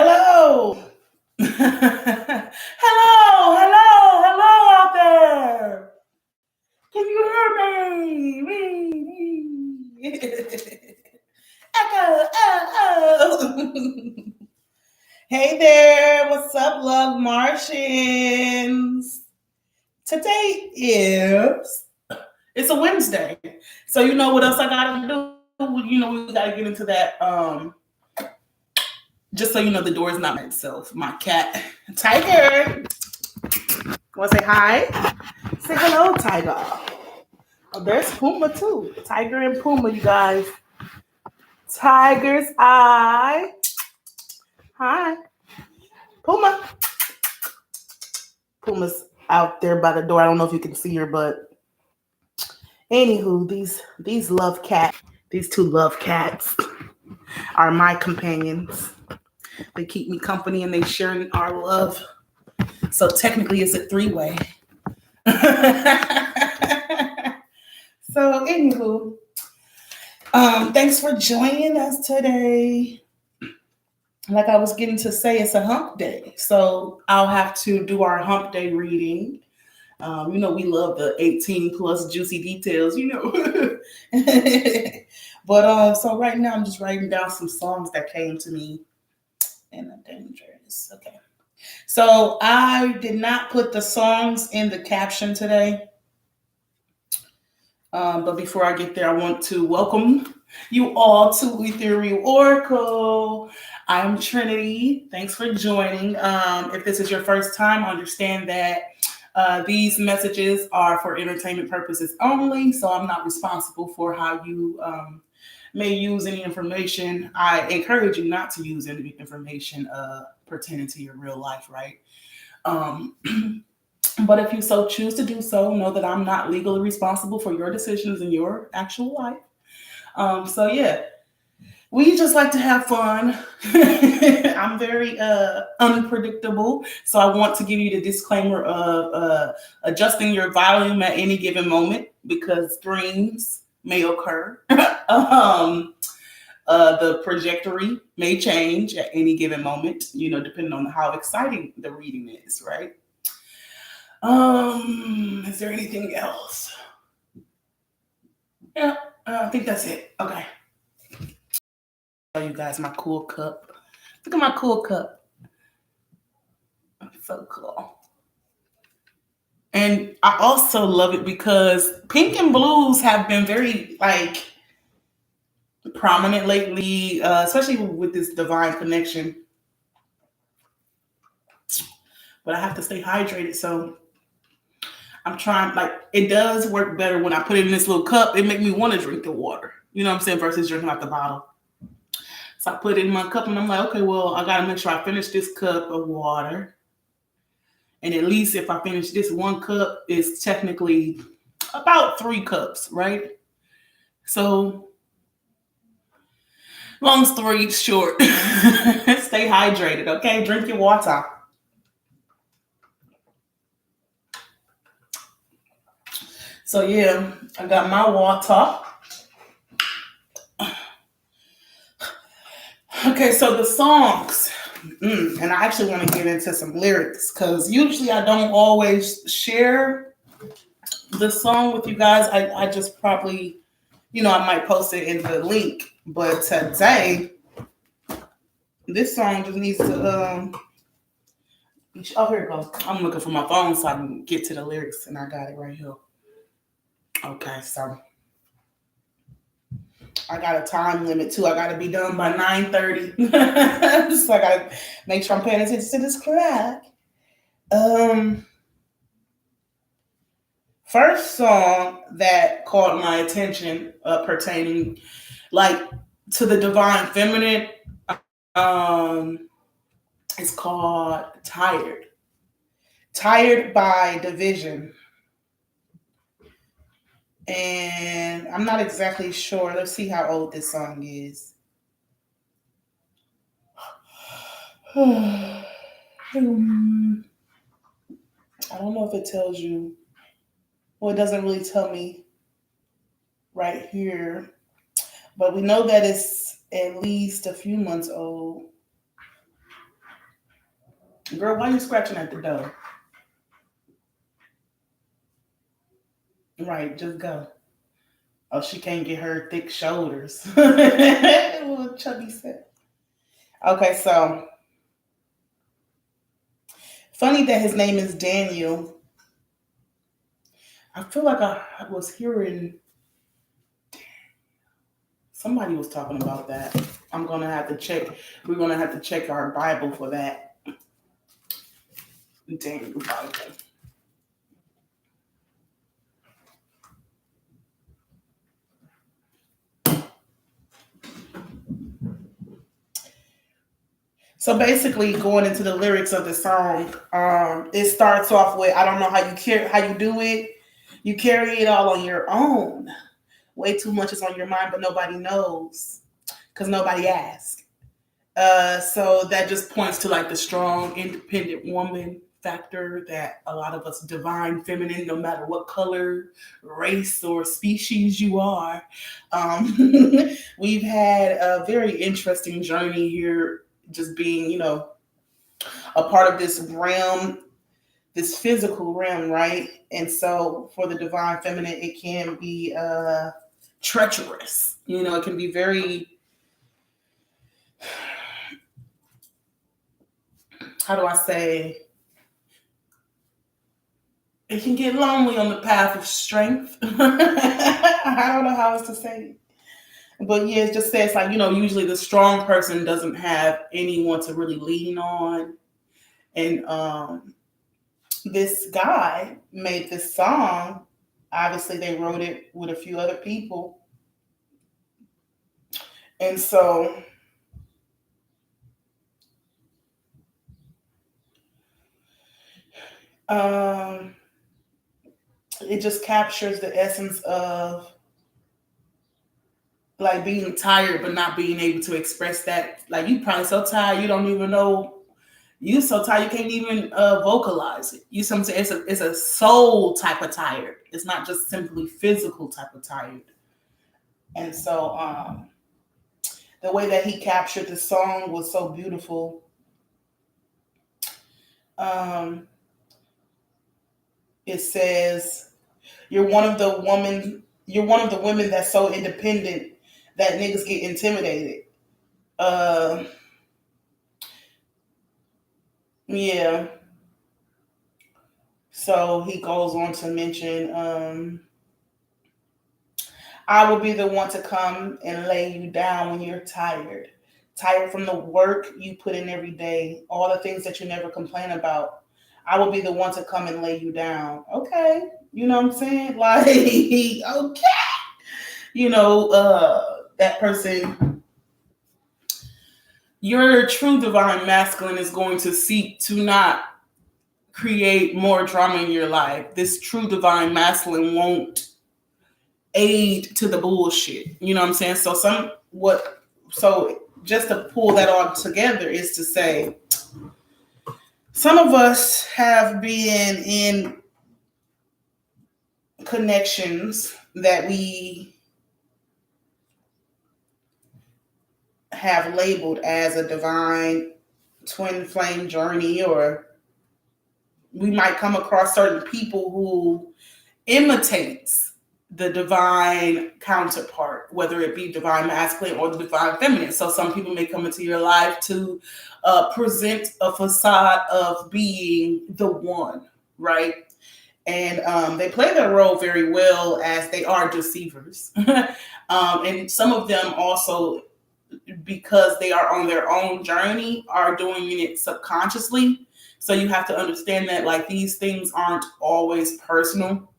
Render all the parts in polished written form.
Hello. hello out there. Can you hear me? Echo. Hey there. What's up, love Martians? Today it's a Wednesday. So you know what else I gotta do? You know, we gotta get into that. Just so you know, the door is not by itself. My cat, Tiger. Want to say hi? Say hello, Tiger. Oh, there's Puma too. Tiger and Puma, you guys. Tiger's eye. Hi. Puma. Puma's out there by the door. I don't know if you can see her, but anywho, these love cats, these two love cats are my companions. They keep me company and they share our love. So technically it's a three-way. So anywho, thanks for joining us today. Like I was getting to say, it's a hump day. So I'll have to do our hump day reading. You know, we love the 18 plus juicy details, you know. But so right now I'm just writing down some songs that came to me. And I'm dangerous. Okay. So I did not put the songs in the caption today. But before I get there, I want to welcome you all to Ethereal Oracle. I'm Trinity. Thanks for joining. If this is your first time, understand that these messages are for entertainment purposes only. So I'm not responsible for how you may use any information. I encourage you not to use any information pertaining to your real life, right? But if you so choose to do so, know that I'm not legally responsible for your decisions in your actual life. So yeah, we just like to have fun. I'm very unpredictable. So I want to give you the disclaimer of adjusting your volume at any given moment because dreams may occur. The trajectory may change at any given moment, you know, depending on how exciting the reading is, right? Is there anything else? Yeah, I think that's it. Okay. Show you guys my cool cup. Look at my cool cup. So cool. And I also love it because pink and blues have been very like prominent lately, especially with this divine connection. But I have to stay hydrated, so I'm trying. Like it does work better when I put it in this little cup. It makes me want to drink the water. You know what I'm saying? Versus drinking out the bottle. So I put it in my cup, and I'm like, okay, well, I gotta make sure I finish this cup of water. And at least if I finish this one cup, it's technically about 3 cups, right? So long story short, stay hydrated, okay? Drink your water. So yeah, I got my water. Okay, so the songs. And I actually want to get into some lyrics because usually I don't always share the song with you guys. I just probably, you know, I might post it in the link. But today, this song just needs to oh, here it goes. I'm looking for my phone so I can get to the lyrics, and I got it right here. Okay, so I got a time limit too. I got to be done by 9:30. So I got to make sure I'm paying attention to this clock. First song that caught my attention pertaining like to the divine feminine is called Tired. Tired by Division. And I'm not exactly sure. Let's see how old this song is. I don't know if it tells you. Well, it doesn't really tell me right here. But we know that it's at least a few months old. Girl, why you scratching at the door? Right, just go. Oh, she can't get her thick shoulders. Little chubby set. Okay, so funny that his name is Daniel. I feel like I was hearing somebody was talking about that. I'm gonna have to check. We're gonna have to check our Bible for that. Daniel Bible. So basically, going into the lyrics of the song, it starts off with, "I don't know how you do it. You carry it all on your own. Way too much is on your mind, but nobody knows because nobody asked." So that just points to like the strong, independent woman factor that a lot of us divine feminine, no matter what color, race, or species you are, um, we've had a very interesting journey here, just being, a part of this realm, this physical realm, right? And so for the divine feminine, it can be treacherous. It can be very, how do I say, it can get lonely on the path of strength. I don't know how else to say it. But yeah, it just says like, usually the strong person doesn't have anyone to really lean on. And this guy made this song. Obviously, they wrote it with a few other people. And so um, it just captures the essence of like being tired but not being able to express that. Like you probably so tired you don't even know. You so tired you can't even vocalize it. You something it's a soul type of tired. It's not just simply physical type of tired. And so the way that he captured the song was so beautiful. Um, it says, You're one of the women that's so independent that niggas get intimidated." Uh, yeah. So he goes on to mention, "I will be the one to come and lay you down when you're tired. Tired from the work you put in every day, all the things that you never complain about. I will be the one to come and lay you down." Okay. You know what I'm saying? Like, okay. That person, your true divine masculine is going to seek to not create more drama in your life. This true divine masculine won't aid to the bullshit. You know what I'm saying? So just to pull that all together is to say some of us have been in connections that we have labeled as a divine twin flame journey, or we might come across certain people who imitates the divine counterpart, whether it be divine masculine or the divine feminine. So some people may come into your life to present a facade of being the one, right? And they play their role very well as they are deceivers. And some of them also, because they are on their own journey, are doing it subconsciously. So you have to understand that like these things aren't always personal.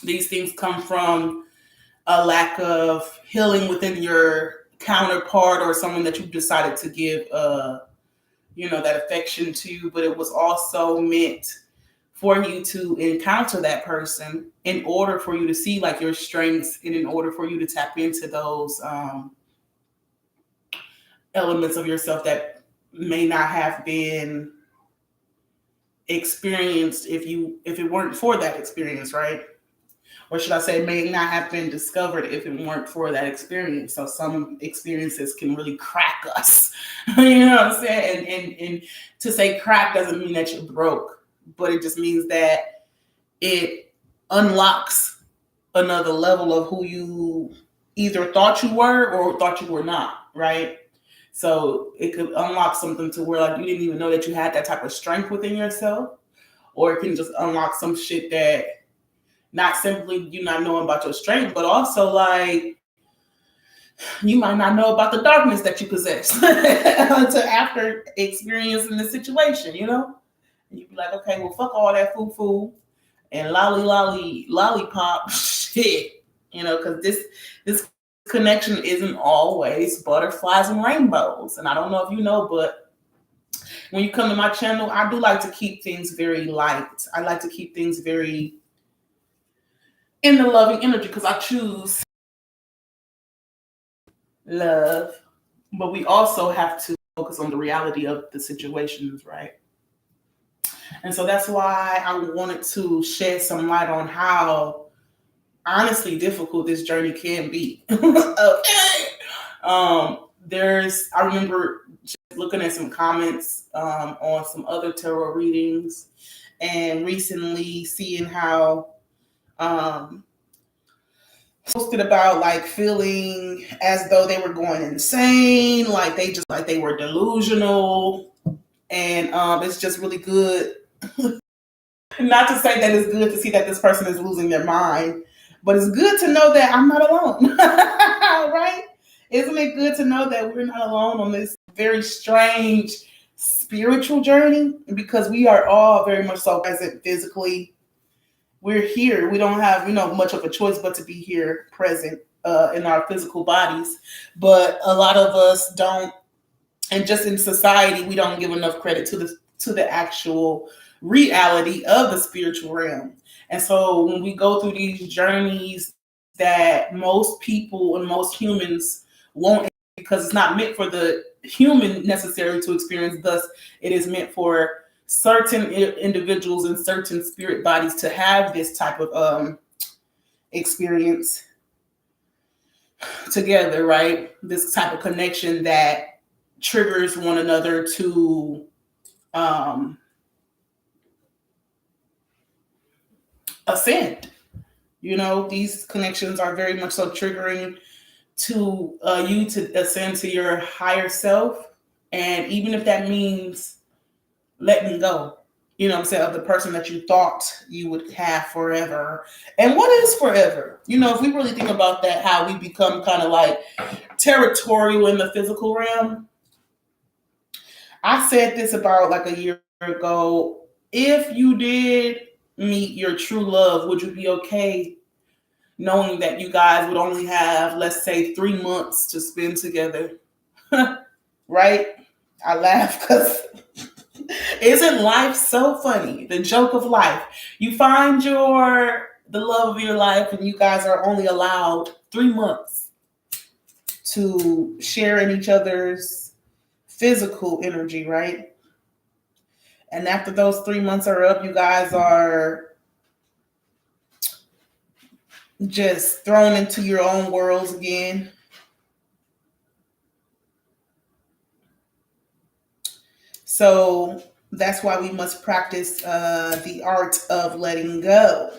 These things come from a lack of healing within your counterpart or someone that you've decided to give that affection to, but it was also meant for you to encounter that person in order for you to see like your strengths and in order for you to tap into those elements of yourself that may not have been experienced if it weren't for that experience, right? or should I say, may not have been discovered if it weren't for that experience. So some experiences can really crack us. You know what I'm saying? And to say crack doesn't mean that you're broke, but it just means that it unlocks another level of who you either thought you were or thought you were not, right? So it could unlock something to where like you didn't even know that you had that type of strength within yourself, or it can just unlock some shit that not simply you not knowing about your strength, but also like you might not know about the darkness that you possess until after experiencing the situation, you know? And you'd be like, okay, well, fuck all that foo-foo and lollipop shit, you know, because this connection isn't always butterflies and rainbows. And I don't know if you know, but when you come to my channel, I do like to keep things very light. I like to keep things very in the loving energy because I choose love, but we also have to focus on the reality of the situations, right? And so that's why I wanted to shed some light on how honestly difficult this journey can be. Okay. I remember just looking at some comments on some other tarot readings and recently seeing how posted about like feeling as though they were going insane, like they were delusional, and it's just really good. Not to say that it's good to see that this person is losing their mind, but it's good to know that I'm not alone, right? Isn't it good to know that we're not alone on this very strange spiritual journey? Because we are all very much so present physically. We're here. We don't have, much of a choice but to be here present in our physical bodies. But a lot of us don't, and just in society, we don't give enough credit to the actual reality of the spiritual realm. And so when we go through these journeys that most people and most humans won't, because it's not meant for the human necessarily to experience, thus it is meant for certain individuals and certain spirit bodies to have this type of experience together, right? This type of connection that triggers one another to ascend. These connections are very much so triggering to you to ascend to your higher self. And even if that means letting go, what I'm saying, of the person that you thought you would have forever. And what is forever? If we really think about that, how we become kind of like territorial in the physical realm. I said this about like a year ago. If you did meet your true love, would you be okay knowing that you guys would only have, let's say, 3 months to spend together? Right? I laugh because isn't life so funny? The joke of life. You find the love of your life and you guys are only allowed 3 months to share in each other's physical energy, right? And after those 3 months are up, you guys are just thrown into your own worlds again. So that's why we must practice the art of letting go,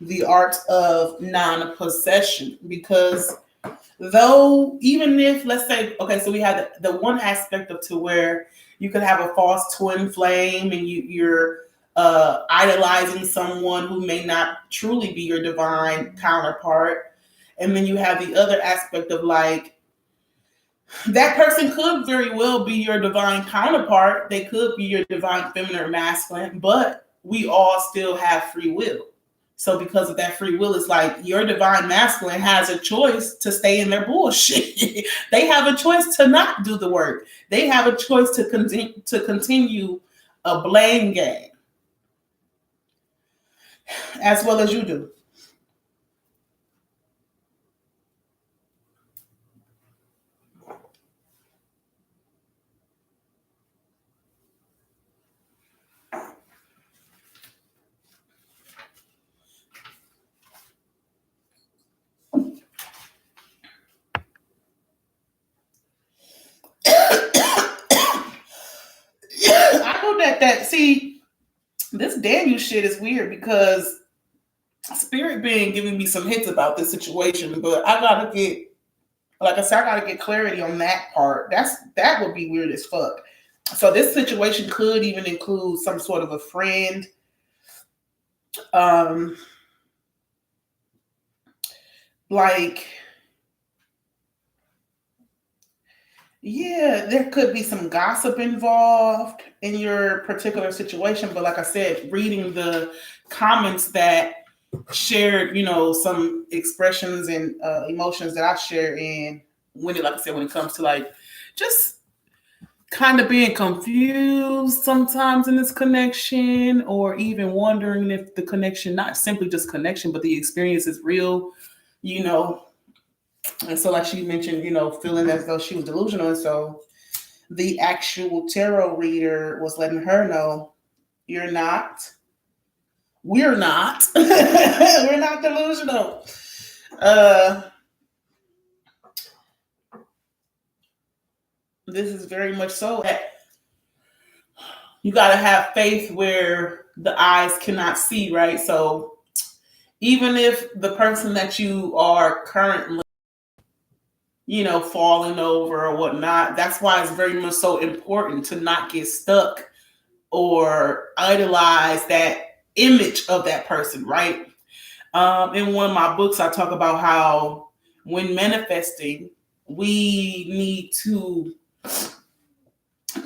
the art of non-possession. Because though, even if, let's say, okay, so we have the one aspect of to where you could have a false twin flame and you're idolizing someone who may not truly be your divine counterpart. And then you have the other aspect of like, that person could very well be your divine counterpart. They could be your divine feminine or masculine, but we all still have free will. So because of that free will, it's like your divine masculine has a choice to stay in their bullshit. They have a choice to not do the work. They have a choice to continue a blame game as well as you do. that see, this Daniel shit is weird because Spirit being giving me some hints about this situation, but I gotta get, like I said, I gotta get clarity on that part. That would be weird as fuck. So this situation could even include some sort of a friend. Like, yeah, there could be some gossip involved in your particular situation. But like I said, reading the comments that shared, some expressions and emotions that I share in like I said, when it comes to like just kind of being confused sometimes in this connection, or even wondering if the connection, not simply just connection, but the experience is real, And so, like she mentioned, feeling as though she was delusional. And so the actual tarot reader was letting her know, you're not. We're not. We're not delusional. This is very much so. You got to have faith where the eyes cannot see, right? So even if the person that you are currently, falling over or whatnot, that's why it's very much so important to not get stuck or idolize that image of that person, right? In one of my books, I talk about how when manifesting, we need to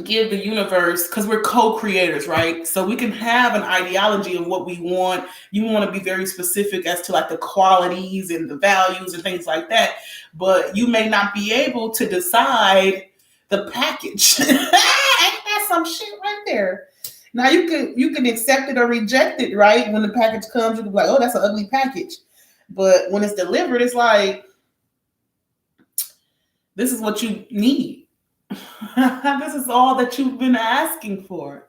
give the universe, because we're co-creators, right? So we can have an ideology of what we want. You want to be very specific as to like the qualities and the values and things like that, but you may not be able to decide the package. Ain't that some shit right there? Now you can accept it or reject it, right? When the package comes, you can be like, oh, that's an ugly package. But when it's delivered, it's like, this is what you need. This is all that you've been asking for.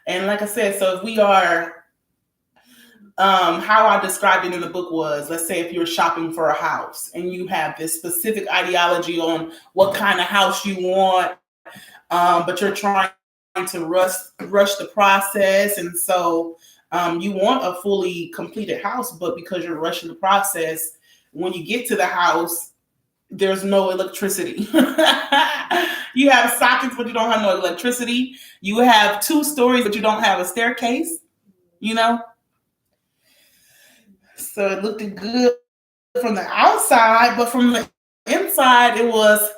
And like I said, so if we are, how I described it in the book was, let's say if you're shopping for a house and you have this specific ideology on what kind of house you want, but you're trying to rush the process. And so you want a fully completed house, but because you're rushing the process, when you get to the house, there's no electricity. You have sockets, but you don't have no electricity. You have 2 stories, but you don't have a staircase, So it looked good from the outside, but from the inside, it was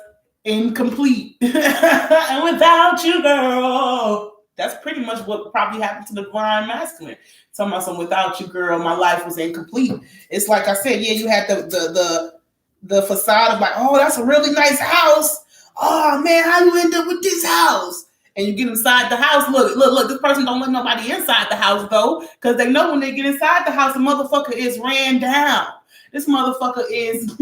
incomplete. And without you, girl, that's pretty much what probably happened to the divine masculine. Talking about some without you, girl, my life was incomplete. It's like I said, yeah, you had the facade of like, oh, that's a really nice house. Oh man, how you end up with this house? And you get inside the house. Look, this person don't let nobody inside the house though, because they know when they get inside the house, the motherfucker is ran down. This motherfucker is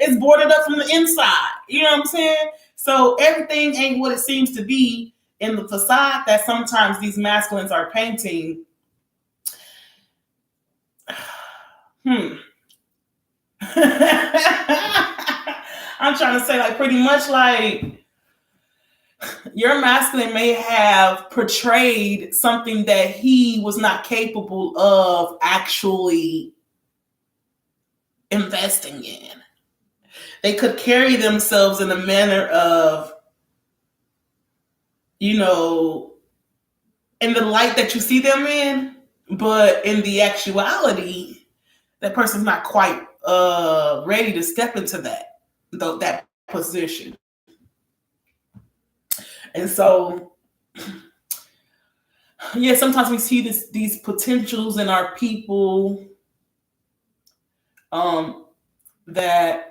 is boarded up from the inside. You know what I'm saying? So everything ain't what it seems to be in the facade that sometimes these masculines are painting. I'm trying to say, like, pretty much like your masculine may have portrayed something that he was not capable of actually investing in. They could carry themselves in a manner of, in the light that you see them in, but in the actuality, that person's not quite ready to step into that position. And so, yeah, sometimes we see these potentials in our people that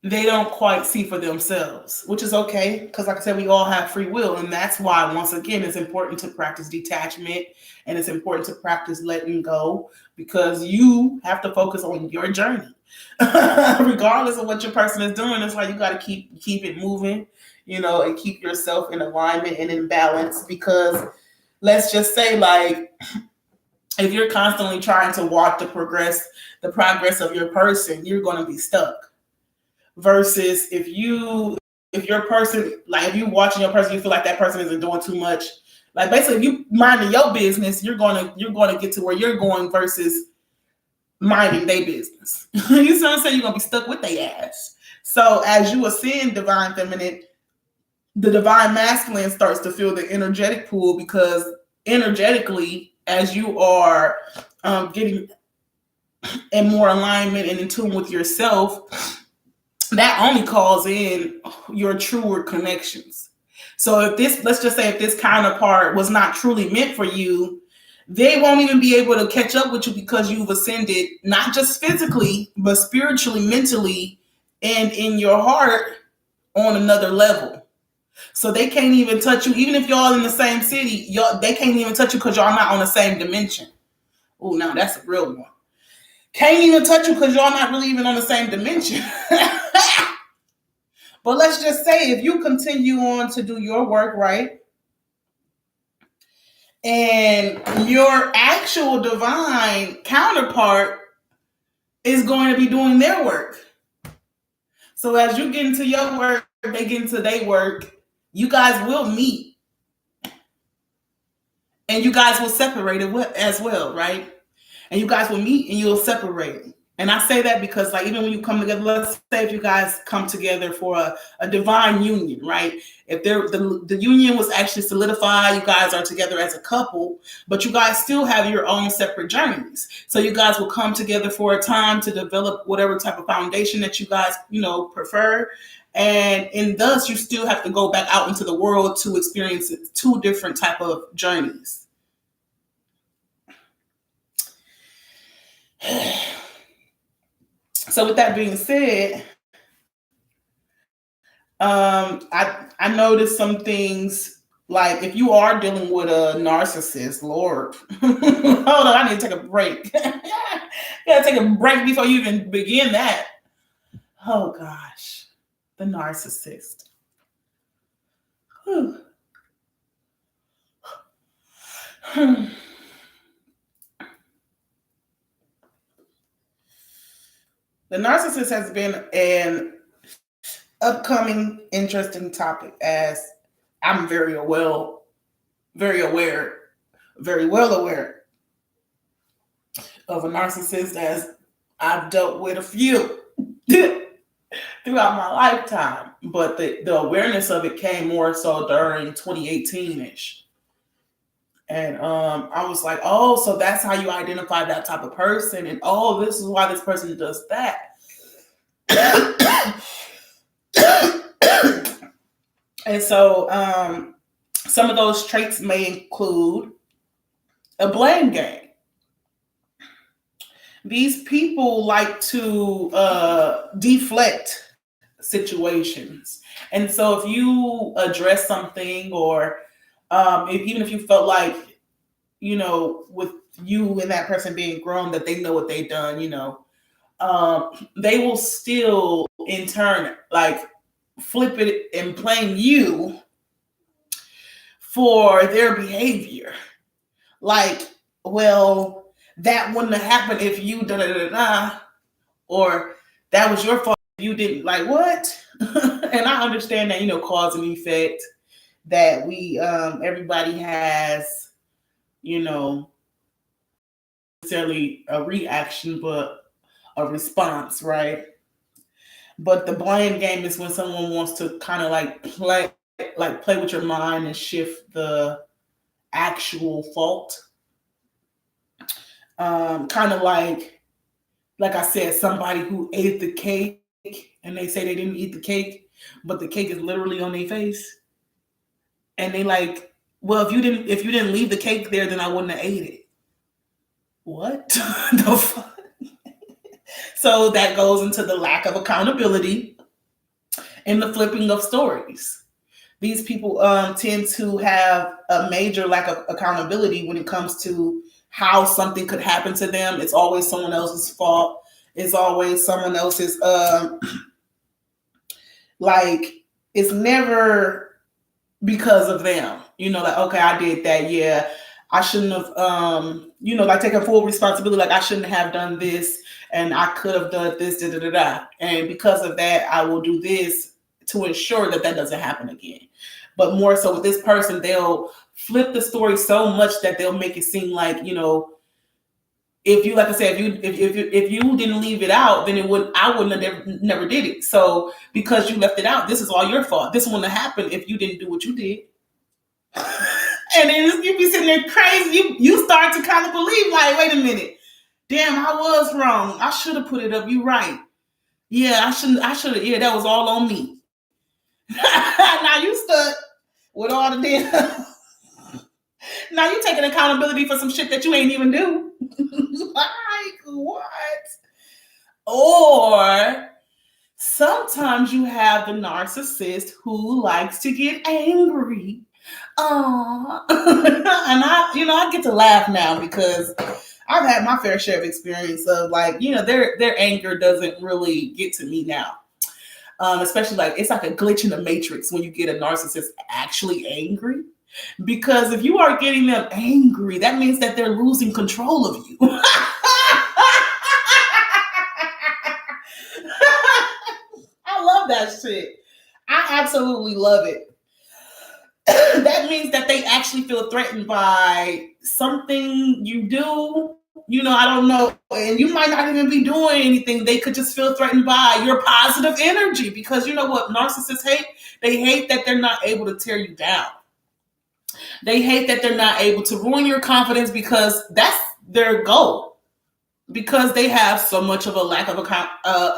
they don't quite see for themselves, which is okay, because like I said, we all have free will. And that's why, once again, it's important to practice detachment, and it's important to practice letting go, because you have to focus on your journey. Regardless of what your person is doing, it's like you got to keep it moving, and keep yourself in alignment and in balance. Because let's just say, like, if you're constantly trying to watch the progress of your person, you're going to be stuck. Versus if you're watching your person, you feel like that person isn't doing too much, Like basically, if you minding your business, you're gonna get to where you're going versus minding their business. You see what I'm saying? You're gonna be stuck with their ass. So as you ascend divine feminine, the divine masculine starts to feel the energetic pull, because energetically, as you are getting in more alignment and in tune with yourself, that only calls in your truer connections. So if this, let's just say, if this counterpart was not truly meant for you, they won't even be able to catch up with you, because you've ascended, not just physically, but spiritually, mentally, and in your heart on another level. So they can't even touch you, even if y'all in the same city. They can't even touch you because y'all not on the same dimension. Oh, now that's a real one. Can't even touch you because y'all not really even on the same dimension. But let's just say, if you continue on to do your work right, and your actual divine counterpart is going to be doing their work. So as you get into your work, they get into their work, you guys will meet. And you guys will separate as well, right? And you guys will meet and you'll separate. And I say that because, like, even when you come together, let's say if you guys come together for a divine union, right? If the union was actually solidified, you guys are together as a couple, but you guys still have your own separate journeys. So you guys will come together for a time to develop whatever type of foundation that you guys, prefer. And thus you still have to go back out into the world to experience two different type of journeys. So with that being said, I noticed some things, like if you are dealing with a narcissist, Lord, hold on, I need to take a break. You gotta take a break before you even begin that. Oh gosh, the narcissist. The narcissist has been an upcoming interesting topic, as I'm very well aware of a narcissist, as I've dealt with a few throughout my lifetime. But the awareness of it came more so during 2018-ish. And I was like, oh, so that's how you identify that type of person. And oh, this is why this person does that. And so some of those traits may include a blame game. These people like to deflect situations. And so if you address something, or even if you felt like, with you and that person being grown, that they know what they've done, they will still in turn like flip it and blame you for their behavior. Like, well, that wouldn't have happened if you da-da-da-da, or that was your fault if you didn't. Like, what? And I understand that, cause and effect, that we everybody has, necessarily a reaction, but a response, right? But the blame game is when someone wants to kind of like play with your mind and shift the actual fault. Kind of like I said, somebody who ate the cake and they say they didn't eat the cake, but the cake is literally on their face. And they like, well, if you didn't leave the cake there, then I wouldn't have ate it. What the fuck? So that goes into the lack of accountability and the flipping of stories. These people tend to have a major lack of accountability when it comes to how something could happen to them. It's always someone else's fault. It's always someone else's, it's never because of them. Like, okay, I did that. Yeah, I shouldn't have, taking full responsibility. Like, I shouldn't have done this, and I could have done this, da-da-da-da. And because of that, I will do this to ensure that doesn't happen again. But more so with this person, they'll flip the story so much that they'll make it seem like, you know, if you, like I said, if you didn't leave it out, then I wouldn't have never did it. So because you left it out, this is all your fault. This wouldn't have happened if you didn't do what you did. And then you be sitting there crazy. You start to kind of believe, like, wait a minute, damn, I was wrong. I should have put it up. You right. Yeah, I should have. Yeah, that was all on me. Now you stuck with all the damn. Now you taking accountability for some shit that you ain't even do. Like, what? Or sometimes you have the narcissist who likes to get angry. And I get to laugh now because I've had my fair share of experience of, like, you know, their anger doesn't really get to me now. Especially, like, it's like a glitch in the matrix when you get a narcissist actually angry. Because if you are getting them angry, that means that they're losing control of you. I love that shit. I absolutely love it. That means that they actually feel threatened by something you do. You know, I don't know. And you might not even be doing anything. They could just feel threatened by your positive energy. Because you know what narcissists hate? They hate that they're not able to tear you down. They hate that they're not able to ruin your confidence, because that's their goal. Because they have so much of a lack of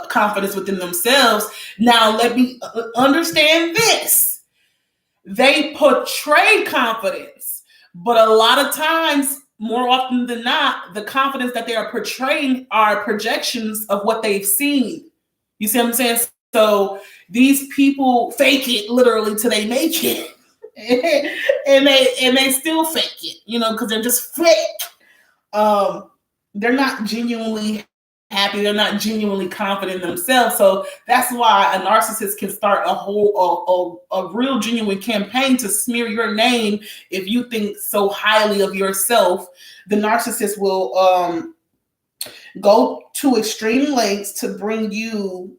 confidence within themselves. Now, let me understand this. They portray confidence, but a lot of times, more often than not, the confidence that they are portraying are projections of what they've seen. You see what I'm saying? So these people fake it literally till they make it. and they still fake it, you know, because they're just fake. They're not genuinely happy. They're not genuinely confident in themselves. So that's why a narcissist can start a real genuine campaign to smear your name. If you think so highly of yourself, the narcissist will go to extreme lengths to bring you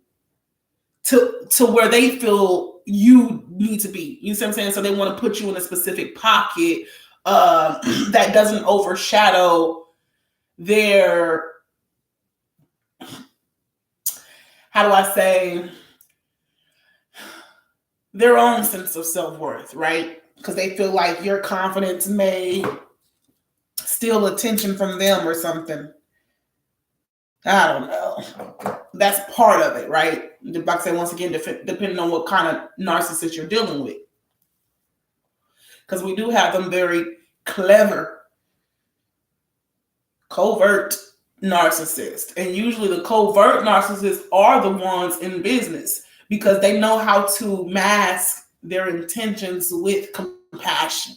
to where they feel you need to be. You see what I'm saying? So they want to put you in a specific pocket that doesn't overshadow their, how do I say, their own sense of self-worth, right? Because they feel like your confidence may steal attention from them or something. I don't know. That's part of it, right? Like I say, once again, depending on what kind of narcissist you're dealing with. Because we do have them very clever, covert narcissists. And usually the covert narcissists are the ones in business, because they know how to mask their intentions with compassion.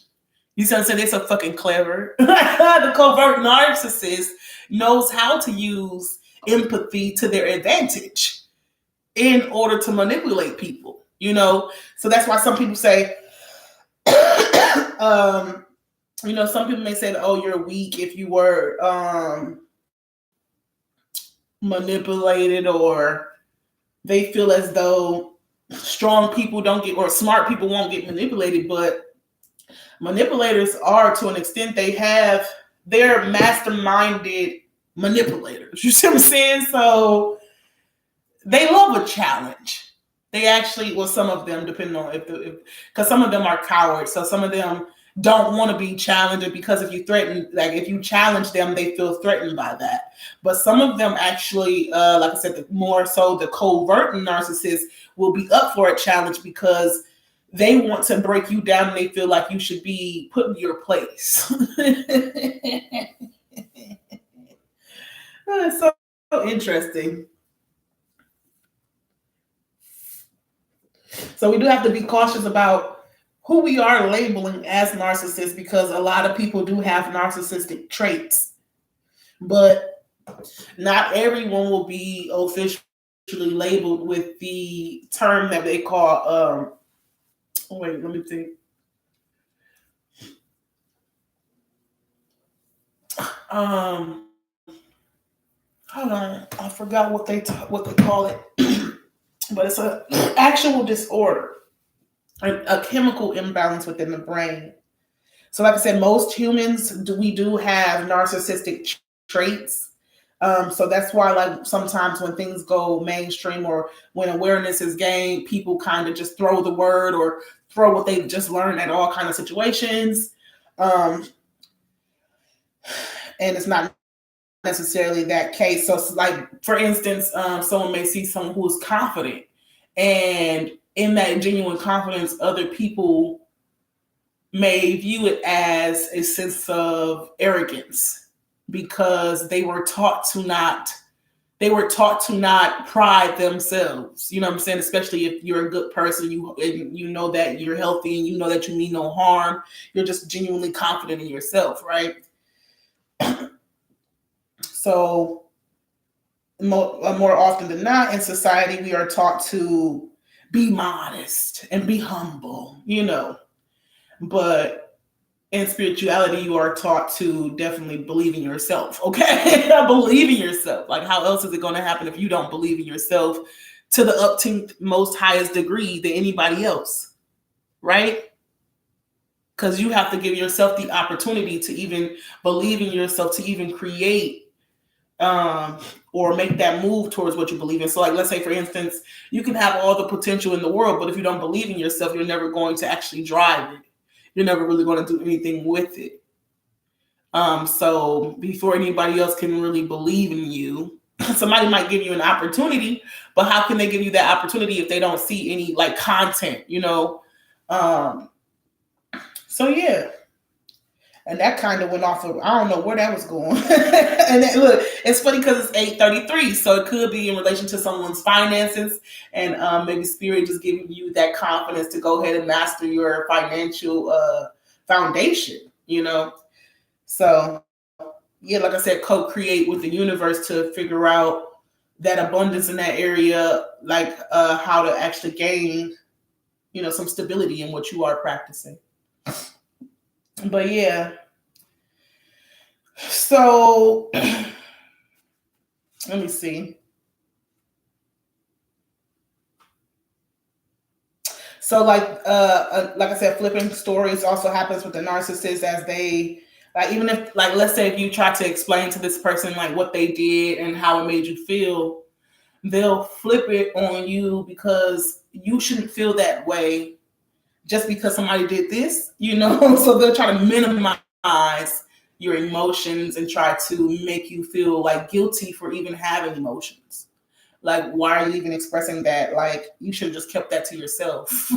You see what I'm saying? They're so fucking clever. The covert narcissist knows how to use empathy to their advantage in order to manipulate people, you know? So that's why some people say, you know, some people may say that, oh, you're weak if you were manipulated, or they feel as though strong people don't get, or smart people won't get manipulated. But manipulators are, to an extent, they're masterminded manipulators. You see what I'm saying? So they love a challenge. They actually, well, some of them, depending on because some of them are cowards. So some of them don't want to be challenged, because if you threaten, like if you challenge them, they feel threatened by that. But some of them actually, like I said, more so the covert narcissists will be up for a challenge, because they want to break you down and they feel like you should be put in your place. It's so interesting. So we do have to be cautious about who we are labeling as narcissists, because a lot of people do have narcissistic traits, but not everyone will be officially labeled with the term that they call, wait, let me think. Hold on, I forgot what they call it, but it's an actual disorder, a chemical imbalance within the brain So, like I said, most humans we do have narcissistic traits. So that's why, like, sometimes when things go mainstream or when awareness is gained, people kind of just throw the word or throw what they've just learned at all kind of situations. Um, and it's not necessarily that case. So, it's like, for instance, someone may see someone who is confident, and in that genuine confidence, other people may view it as a sense of arrogance because they were taught to not pride themselves. You know what I'm saying? Especially if you're a good person, you know that you're healthy and you know that you mean no harm. You're just genuinely confident in yourself, right? So more often than not in society, we are taught to be modest and be humble, but in spirituality, you are taught to definitely believe in yourself. Okay. Believe in yourself. Like, how else is it going to happen if you don't believe in yourself to the upteenth most highest degree than anybody else? Right? Because you have to give yourself the opportunity to even believe in yourself, to even create or make that move towards what you believe in. So, like, let's say, for instance, you can have all the potential in the world, but if you don't believe in yourself, you're never going to actually drive it. You're never really going to do anything with it. So before anybody else can really believe in you, somebody might give you an opportunity, but how can they give you that opportunity if they don't see any, like, content, so yeah. And that kind of went off of, I don't know where that was going. And then, look, it's funny because it's 8:33, so it could be in relation to someone's finances, and maybe spirit just giving you that confidence to go ahead and master your financial foundation, So, yeah, like I said, co-create with the universe to figure out that abundance in that area, like how to actually gain, some stability in what you are practicing. But yeah. So let me see. So, like I said, flipping stories also happens with the narcissist, as they, like, even if, like, let's say if you try to explain to this person like what they did and how it made you feel, they'll flip it on you because you shouldn't feel that way just because somebody did this, So they'll try to minimize your emotions and try to make you feel like guilty for even having emotions. Like, why are you even expressing that? Like, you should have just kept that to yourself.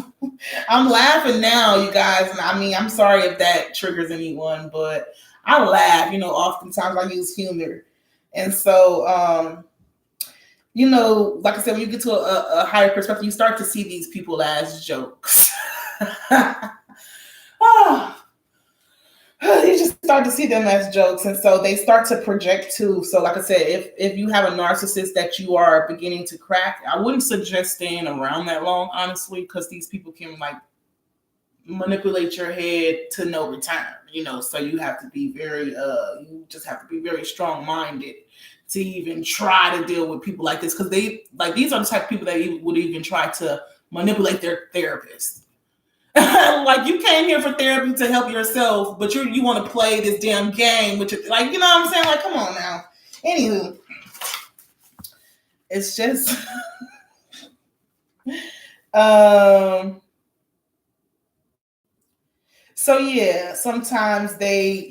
I'm laughing now, you guys. And I mean, I'm sorry if that triggers anyone, but I laugh, oftentimes I use humor. And so, like I said, when you get to a higher perspective, you start to see these people as jokes. You just start to see them as jokes, and so they start to project too. So, like I said, if you have a narcissist that you are beginning to crack, I wouldn't suggest staying around that long, honestly, because these people can, like, manipulate your head to no return. So you have to be you just have to be very strong-minded to even try to deal with people like this, because these are the type of people that would even try to manipulate their therapist. Like, you came here for therapy to help yourself, but you want to play this damn game, which is, like, you know what I'm saying? Like, come on now. Anywho, it's just so yeah, sometimes they,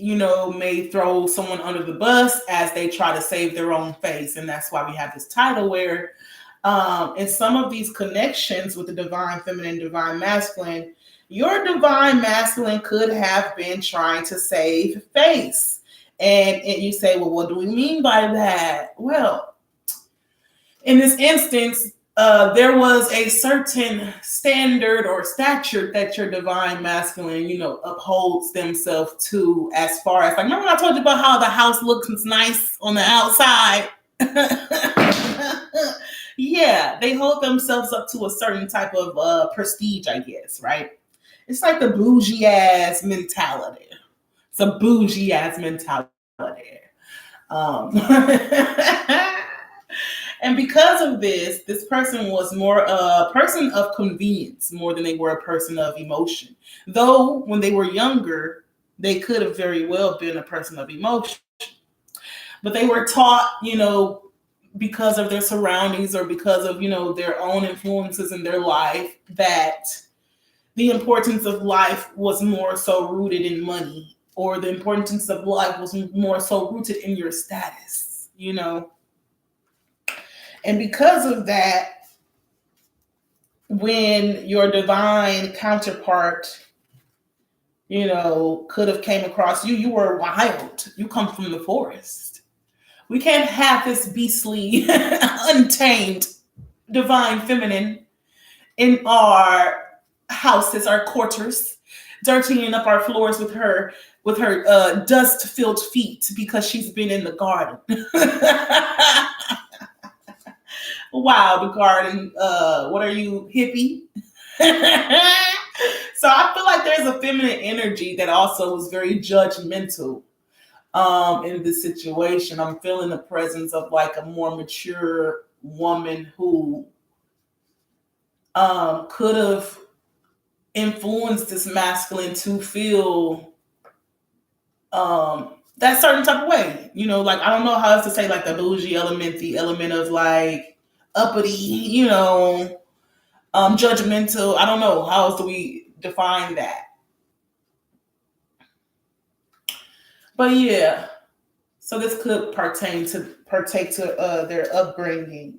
may throw someone under the bus as they try to save their own face. And that's why we have this title where in some of these connections with the divine feminine, divine masculine, your divine masculine could have been trying to save face. And you say, well, what do we mean by that? Well, in this instance, there was a certain standard or stature that your divine masculine, upholds themselves to, as far as, like, remember when I told you about how the house looks nice on the outside? Yeah, they hold themselves up to a certain type of prestige, I guess, right? It's like the bougie ass mentality. It's a bougie ass mentality. And because of this person was more a person of convenience more than they were a person of emotion. Though when they were younger, They could have very well been a person of emotion, but they were taught, because of their surroundings or because of, their own influences in their life, that the importance of life was more so rooted in money, or the importance of life was more so rooted in your status. And because of that, when your divine counterpart, could have came across you, you were wild. You come from the forest. We can't have this beastly, untamed, divine feminine in our houses, our quarters, dirtying up our floors with her dust-filled feet because she's been in the garden. Wow, the garden. What are you, hippie? So I feel like there's a feminine energy that also was very judgmental in this situation. I'm feeling the presence of like a more mature woman who could have influenced this masculine to feel that certain type of way. Like, I don't know how else to say, like the bougie element, the element of like uppity, judgmental. I don't know how else do we define that. But yeah, so this could partake to their upbringing.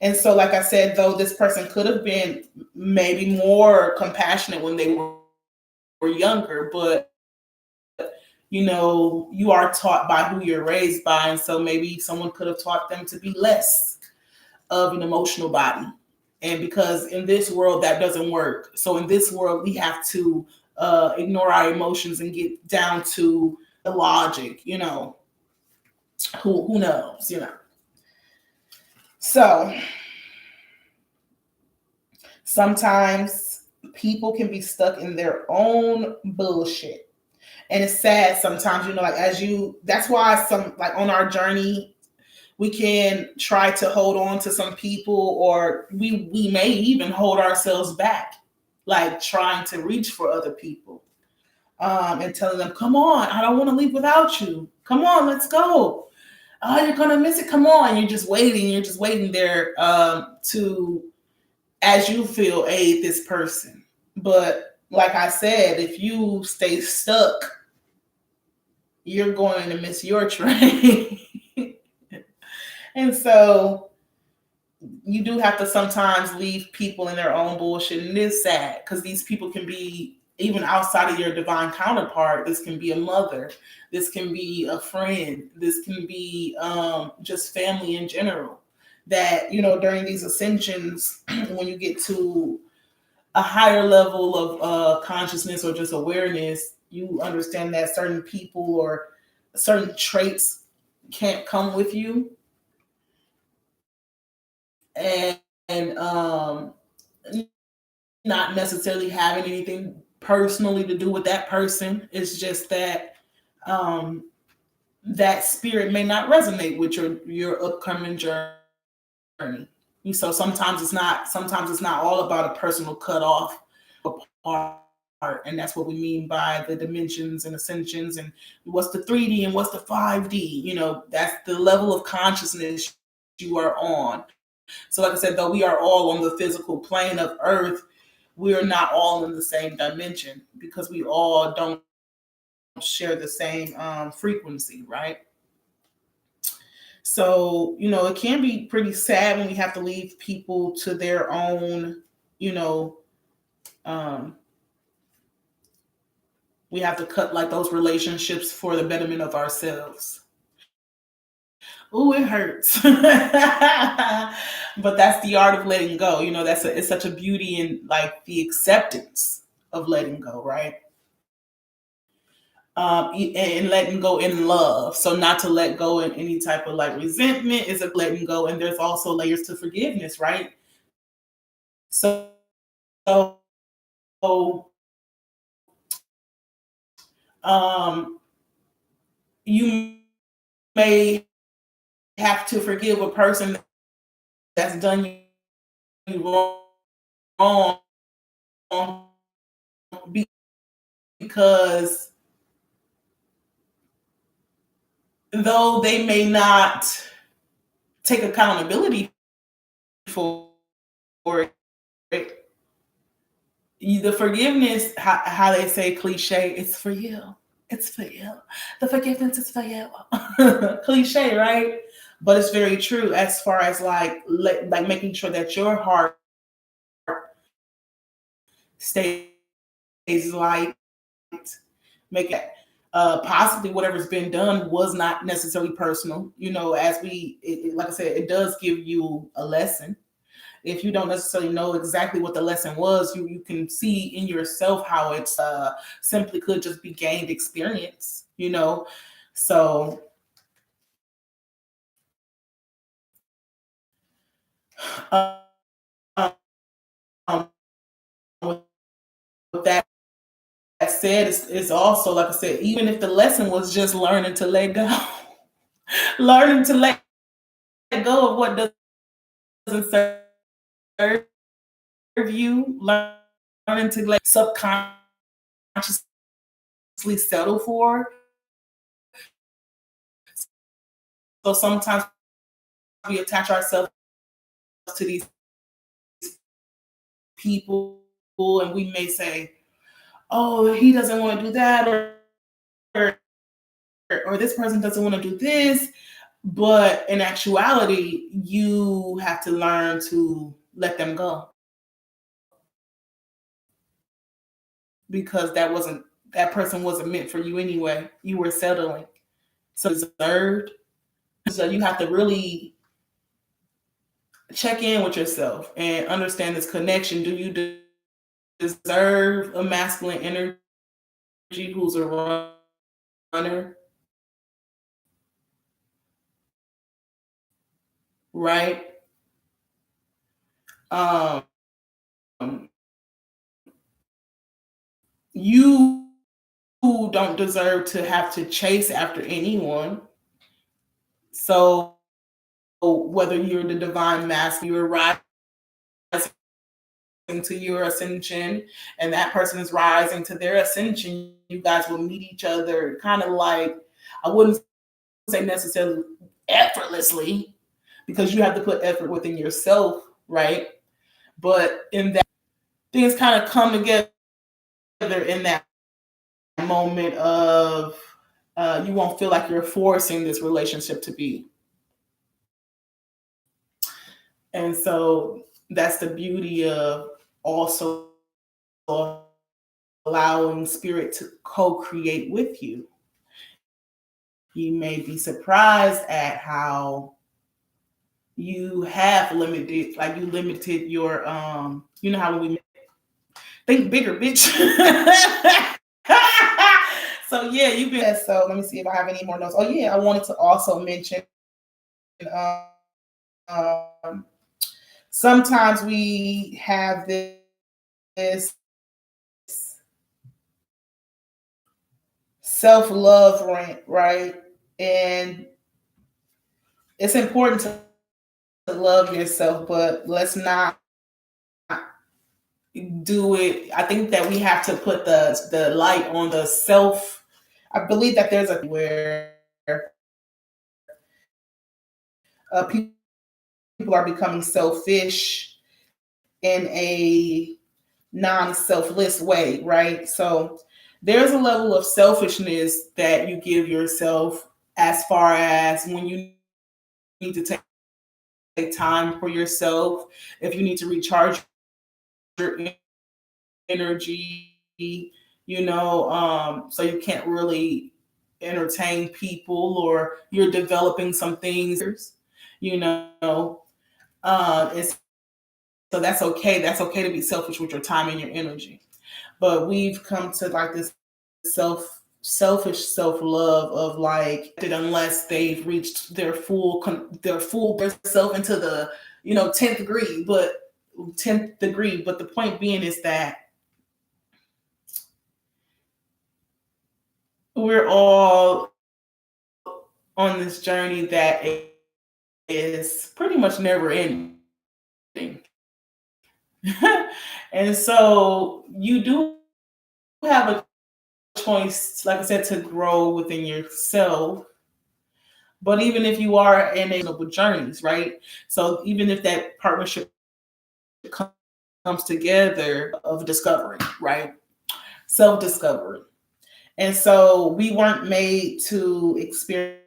And so, like I said, though, this person could have been maybe more compassionate when they were younger, but you are taught by who you're raised by. And so maybe someone could have taught them to be less of an emotional body. And because in this world that doesn't work. So in this world, we have to ignore our emotions and get down to the logic, who knows, So sometimes people can be stuck in their own bullshit. And it's sad sometimes, that's why like on our journey, we can try to hold on to some people, or we may even hold ourselves back, like trying to reach for other people, and telling them, come on, I don't want to leave without you. Come on, let's go. Oh, you're going to miss it. Come on. You're just waiting there to, as you feel, aid this person. But like I said, if you stay stuck, you're going to miss your train. And so you do have to sometimes leave people in their own bullshit. And it is sad because these people can be even outside of your divine counterpart. This can be a mother. This can be a friend. This can be just family in general. That, during these ascensions, when you get to a higher level of consciousness or just awareness, you understand that certain people or certain traits can't come with you. And not necessarily having anything personally to do with that person. It's just that that spirit may not resonate with your upcoming journey. So sometimes it's not all about a personal cutoff apart. And that's what we mean by the dimensions and ascensions, and what's the 3D and what's the 5D. That's the level of consciousness you are on. So like I said, though we are all on the physical plane of Earth, we are not all in the same dimension because we all don't share the same frequency, right? So, it can be pretty sad when we have to leave people to their own, we have to cut like those relationships for the betterment of ourselves. Oh, it hurts. But that's the art of letting go. It's such a beauty in like the acceptance of letting go, right? And letting go in love. So not to let go in any type of like resentment is a letting go. And there's also layers to forgiveness, right? So you may have to forgive a person that's done you wrong because though they may not take accountability for it, the forgiveness, how they say cliche, it's for you. It's for you. The forgiveness is for you. Cliche, right? But it's very true as far as like making sure that your heart stays light, make it possibly whatever's been done was not necessarily personal. As like I said, it does give you a lesson. If you don't necessarily know exactly what the lesson was, you can see in yourself how it's simply could just be gained experience. So um, with that said, it's also, like I said, even if the lesson was just learning to let go, learning to let go of what doesn't serve you, learning to let subconsciously settle for. So sometimes we attach ourselves to these people and we may say, oh, he doesn't want to do that, or this person doesn't want to do this. But in actuality, you have to learn to let them go, because that person wasn't meant for you anyway. You were settling. So deserved. So you have to really check in with yourself and understand this connection. Do you deserve a masculine energy who's a runner? Right? Um, you don't deserve to have to chase after anyone. So whether you're the divine master, you're rising to your ascension, and that person is rising to their ascension, you guys will meet each other kind of like, I wouldn't say necessarily effortlessly, because you have to put effort within yourself, right? But in that, things kind of come together in that moment of you won't feel like you're forcing this relationship to be. And so that's the beauty of also allowing spirit to co-create with you. You may be surprised at how you have limited, like you limited your how we think bigger, bitch. So yeah, you've been. So let me see if I have any more notes. Oh yeah, I wanted to also mention um, sometimes we have this self-love rant, right? And it's important to love yourself, but let's not do it. I think that we have to put the light on the self. I believe that there's a where people are becoming selfish in a non-selfless way, right? So there's a level of selfishness that you give yourself, as far as when you need to take time for yourself, if you need to recharge your energy, so you can't really entertain people, or you're developing some things, you know, it's so that's okay. That's okay to be selfish with your time and your energy. But we've come to like this selfish self-love of like, unless they've reached their full self into the 10th degree, but the point being is that we're all on this journey that is pretty much never ending. And so you do have a choice, like I said, to grow within yourself, But even if you are in a with journeys, right? So even if that partnership comes together of discovery, right? Self-discovery. And so we weren't made to experience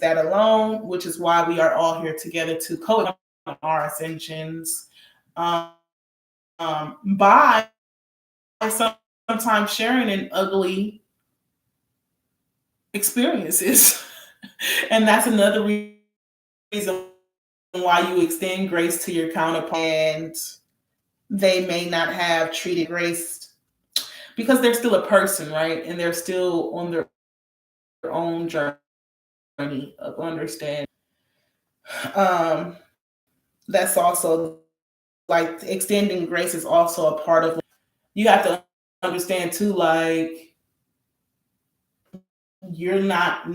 that alone, which is why we are all here together to co our ascensions, by sometimes sharing in ugly experiences. And that's another reason why you extend grace to your counterpart, and they may not have treated grace because they're still a person, right? And they're still on their own journey of understanding. Um, that's also like extending grace is also a part of, you have to understand too, like you're not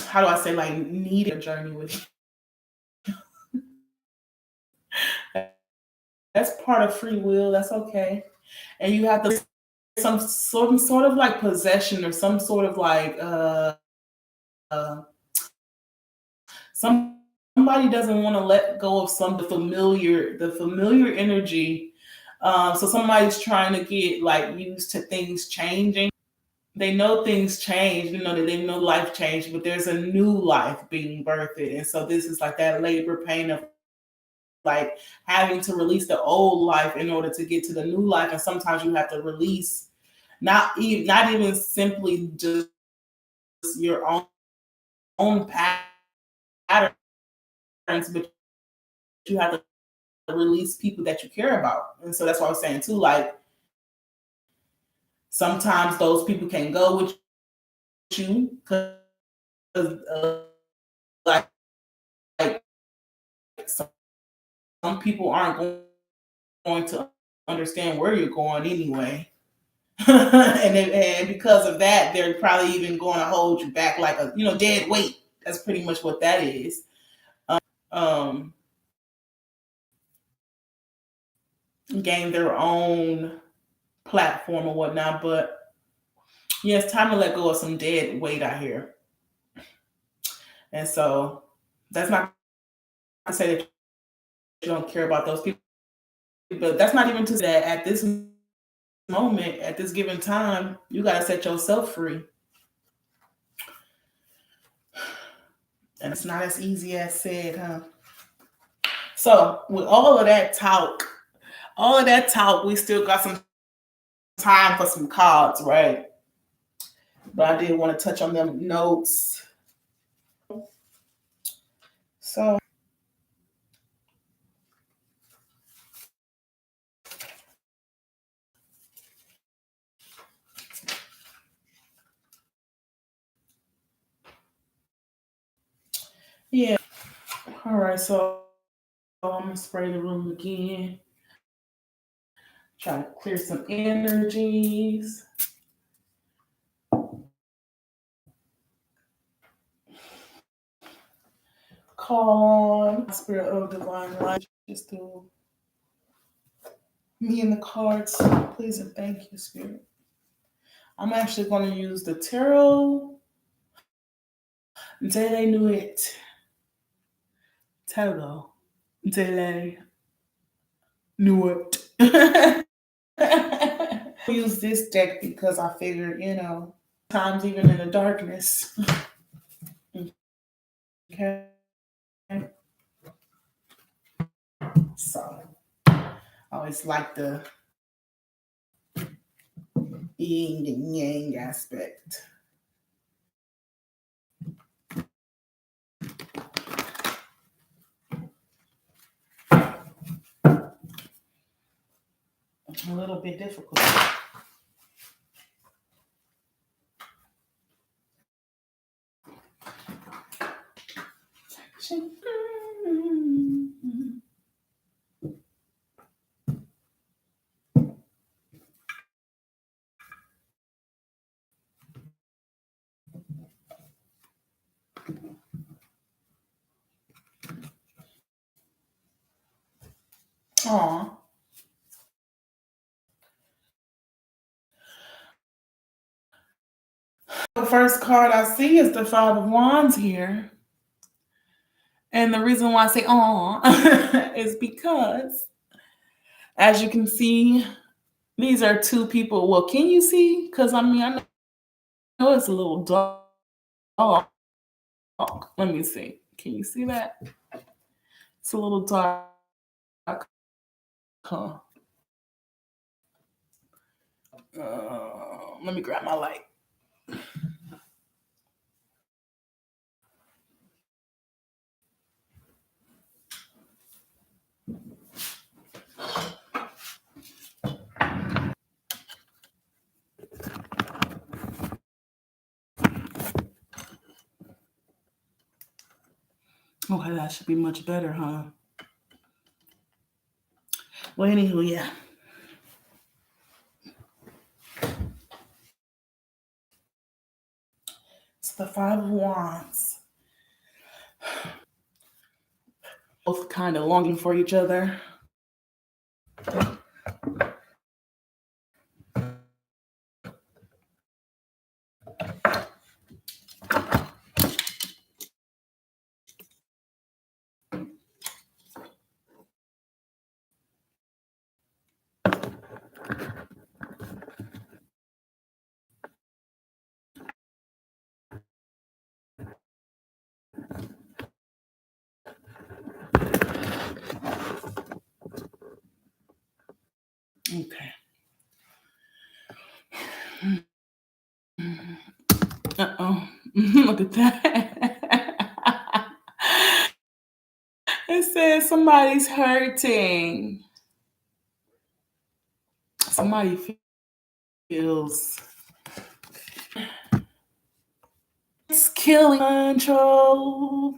how do I say, like, needing a journey with you. That's part of free will. That's okay. And you have to some sort of like possession or some sort of like uh somebody doesn't want to let go of some the familiar energy. So somebody's trying to get like used to things changing. They know things change, you know, they know life changed, but there's a new life being birthed. And so this is like that labor pain of like having to release the old life in order to get to the new life. And sometimes you have to release not even simply just your own patterns, but you have to release people that you care about. And so that's what I was saying too. Like sometimes those people can go with you because like, like some people aren't going to understand where you're going anyway. And because of that, they're probably even going to hold you back like a dead weight. That's pretty much what that is. Um, Gain their own platform or whatnot, but yeah, it's time to let go of some dead weight out here. And so that's not to say that you don't care about those people, but that's not even to say that at this moment, at this given time, you got to set yourself free. And it's not as easy as said, huh? So with all of that talk, we still got some time for some cards, right? But I did want to touch on them notes. So yeah. All right, so I'm gonna spray the room again. Try to clear some energies. Calm spirit of divine life. Just do me and the cards, please and thank you, spirit. I'm actually going to use the tarot. Until they knew it. Tarot. Until they knew it. I use this deck because I figured, times even in the darkness. Okay. So I always like the yin and yang aspect. A little bit difficult. Aw. I, 'cause, first card I see is the Five of Wands here. And the reason why I say "aw" is because, as you can see, these are two people. Well, can you see? Because I mean, I know it's a little dark. Let me see. Can you see that? It's a little dark. Huh. Let me grab my light. Okay, that should be much better, huh? Well, anywho, yeah. It's the Five of Wands. Both kind of longing for each other. Okay. Uh-oh. Look at that. It says somebody's hurting. Somebody feels it's killing control.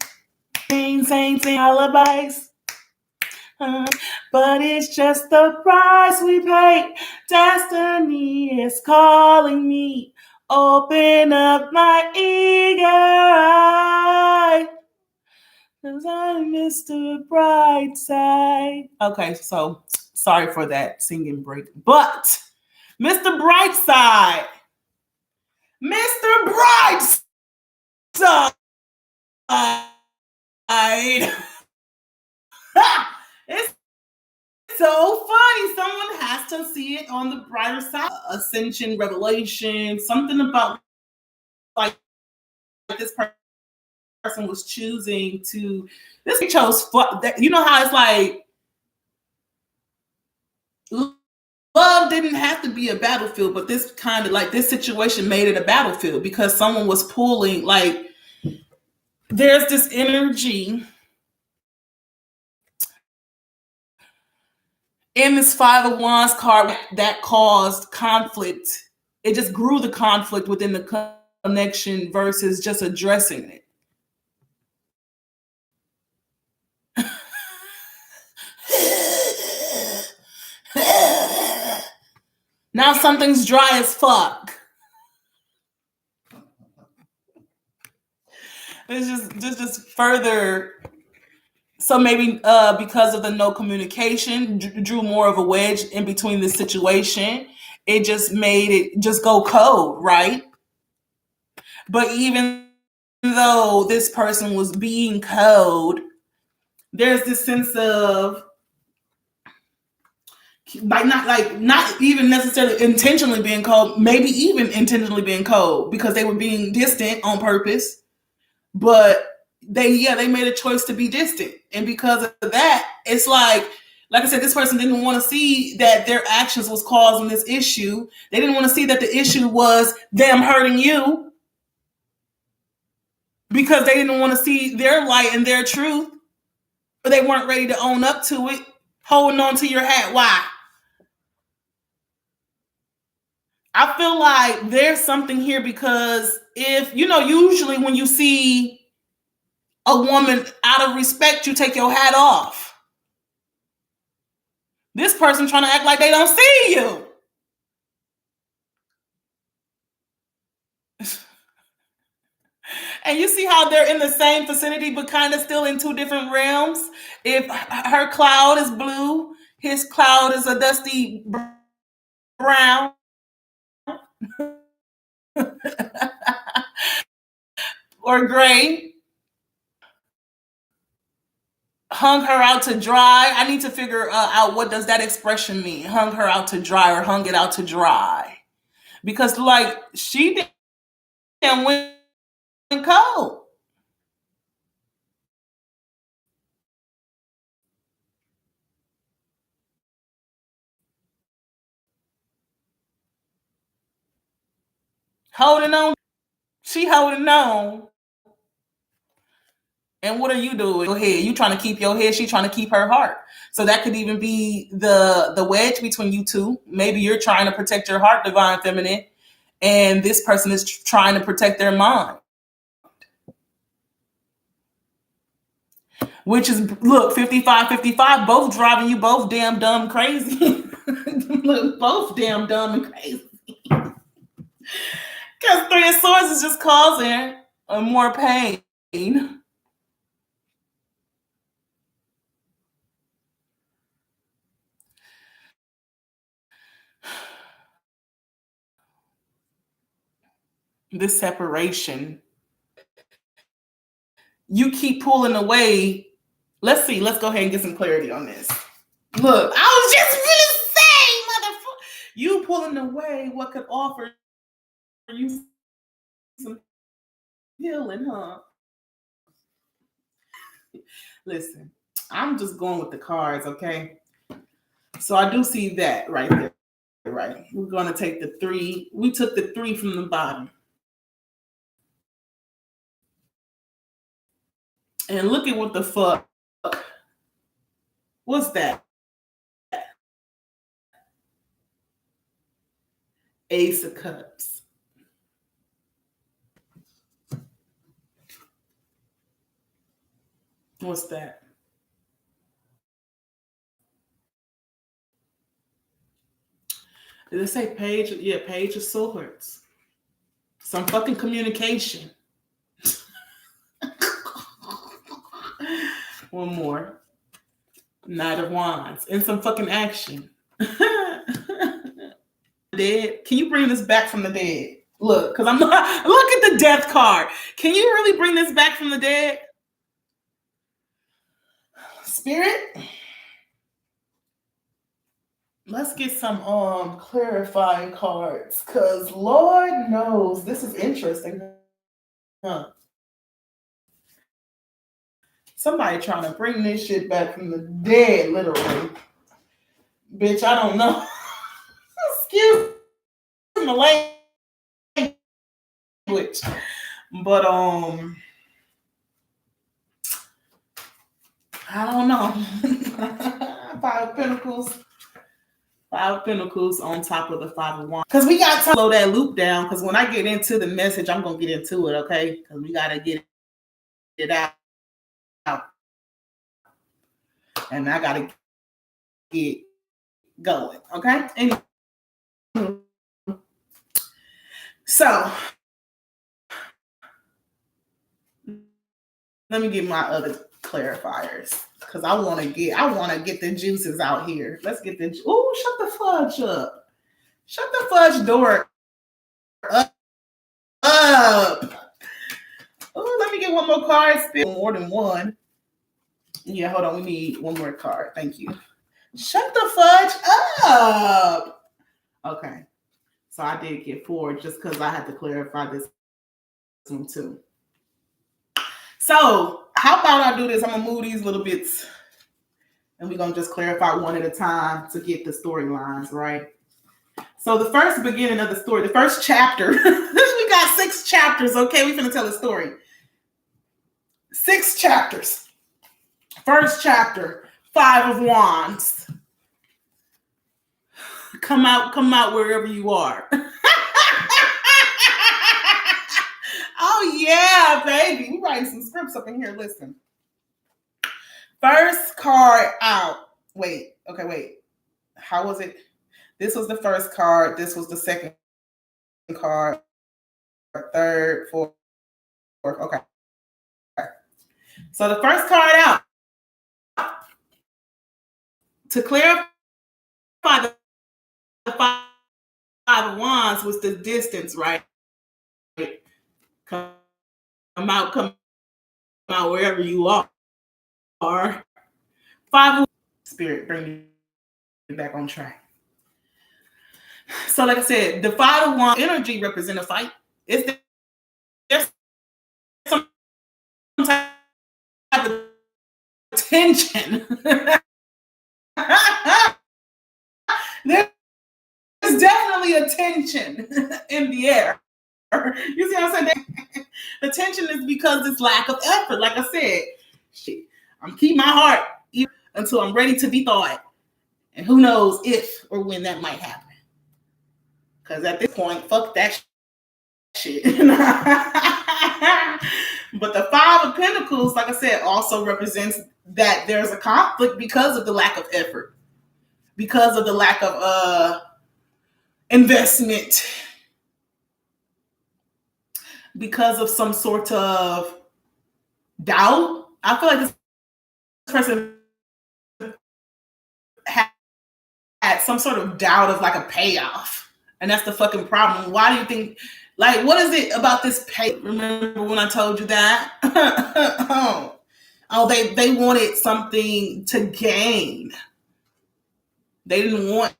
Things ain't alibis. But it's just the price we pay. Destiny is calling me. Open up my eager eye. 'Cause I'm Mr. Brightside. Okay, so sorry for that singing break. But Mr. Brightside. Mr. Brightside. It's so funny. Someone has to see it on the brighter side. Ascension, revelation, something about like this person was choosing to. This chose. You know how it's like love didn't have to be a battlefield, but this kind of like this situation made it a battlefield because someone was pulling. Like there's this energy in this Five of Wands card that caused conflict. It just grew the conflict within the connection versus just addressing it. Now something's dry as fuck. It's just further. So maybe because of the no communication, drew more of a wedge in between the situation. It just made it just go cold, right? But even though this person was being cold, there's this sense of not even necessarily intentionally being cold, maybe even intentionally being cold because they were being distant on purpose. But they made a choice to be distant, and because of that, it's like I said, this person didn't want to see that their actions was causing this issue. They didn't want to see that the issue was them hurting you because they didn't want to see their light and their truth, but they weren't ready to own up to it. Holding on to your hat, why? I feel like there's something here because if usually when you see a woman out of respect, you take your hat off. This person trying to act like they don't see you. And you see how they're in the same vicinity, but kind of still in two different realms. If her cloud is blue, his cloud is a dusty brown. or gray. Hung her out to dry. I need to figure out what does that expression mean. Hung her out to dry or hung it out to dry. Because like she didn't win cold. Holding on. She holding on. And what are you doing? Your head. You trying to keep your head. She trying to keep her heart. So that could even be the wedge between you two. Maybe you're trying to protect your heart, divine feminine, and this person is trying to protect their mind. Which is, look, 55-55, both driving you both damn dumb crazy. Look, both damn dumb and crazy. Because Three of Swords is just causing more pain. This separation. You keep pulling away. Let's see. Let's go ahead and get some clarity on this. Look, I was just gonna say, motherfucker, you pulling away what could offer you some healing, huh? Listen, I'm just going with the cards, okay? So I do see that right there. Right. We're gonna take the 3. We took the 3 from the bottom. And look at what the fuck. What's that? Ace of Cups. What's that? Did it say Page? Yeah, Page of Swords. Some fucking communication. One more. Knight of Wands. And some fucking action. Dead. Can you bring this back from the dead? Look, because I'm not. Look at the death card. Can you really bring this back from the dead? Spirit? Let's get some clarifying cards, because Lord knows this is interesting. Huh. Somebody trying to bring this shit back from the dead, literally. Bitch, I don't know. Excuse my language. But I don't know. 5 of Pentacles. 5 of Pentacles on top of the 5 of Wands. Because we got to slow that loop down. Because when I get into the message, I'm going to get into it, okay? Because we got to get it out. And I got to get going, okay? And so, let me get my other clarifiers. Because I want to get the juices out here. Let's get the... Ooh, shut the fudge up. Shut the fudge door up. Oh, let me get one more card. Still more than one. Yeah, hold on. We need one more card. Thank you. Shut the fudge up. Okay. So I did get 4 just because I had to clarify this one too. So how about I do this? I'm going to move these little bits and we're going to just clarify one at a time to get the storylines, right? So the first beginning of the story, the first chapter, we got 6 chapters, okay? We're going to tell a story. 6 chapters. First chapter, 5 of Wands. Come out wherever you are. Oh yeah, baby. We writing some scripts up in here. Listen. First card out. Wait. How was it? This was the first card. This was the second card. Third, fourth. Okay. So the first card out. To clarify, the 5 of Wands was the distance, right? Come come out wherever you are. 5 spirit, bring you back on track. So, like I said, the 5 of Wands energy represent a fight. Is there some type of tension? There's definitely a tension in the air. You see what I'm saying? The tension is because it's lack of effort. Like I said, shit, I'm keeping my heart until I'm ready to be thawed. And who knows if or when that might happen. Because at this point, fuck that shit. But the 5 of Pentacles, like I said, also represents that there's a conflict because of the lack of effort, because of the lack of investment, because of some sort of doubt. I feel like this person had some sort of doubt of like a payoff. And that's the fucking problem. Why do you think, like, what is it about this pay? Remember when I told you that? Oh, they wanted something to gain. They didn't want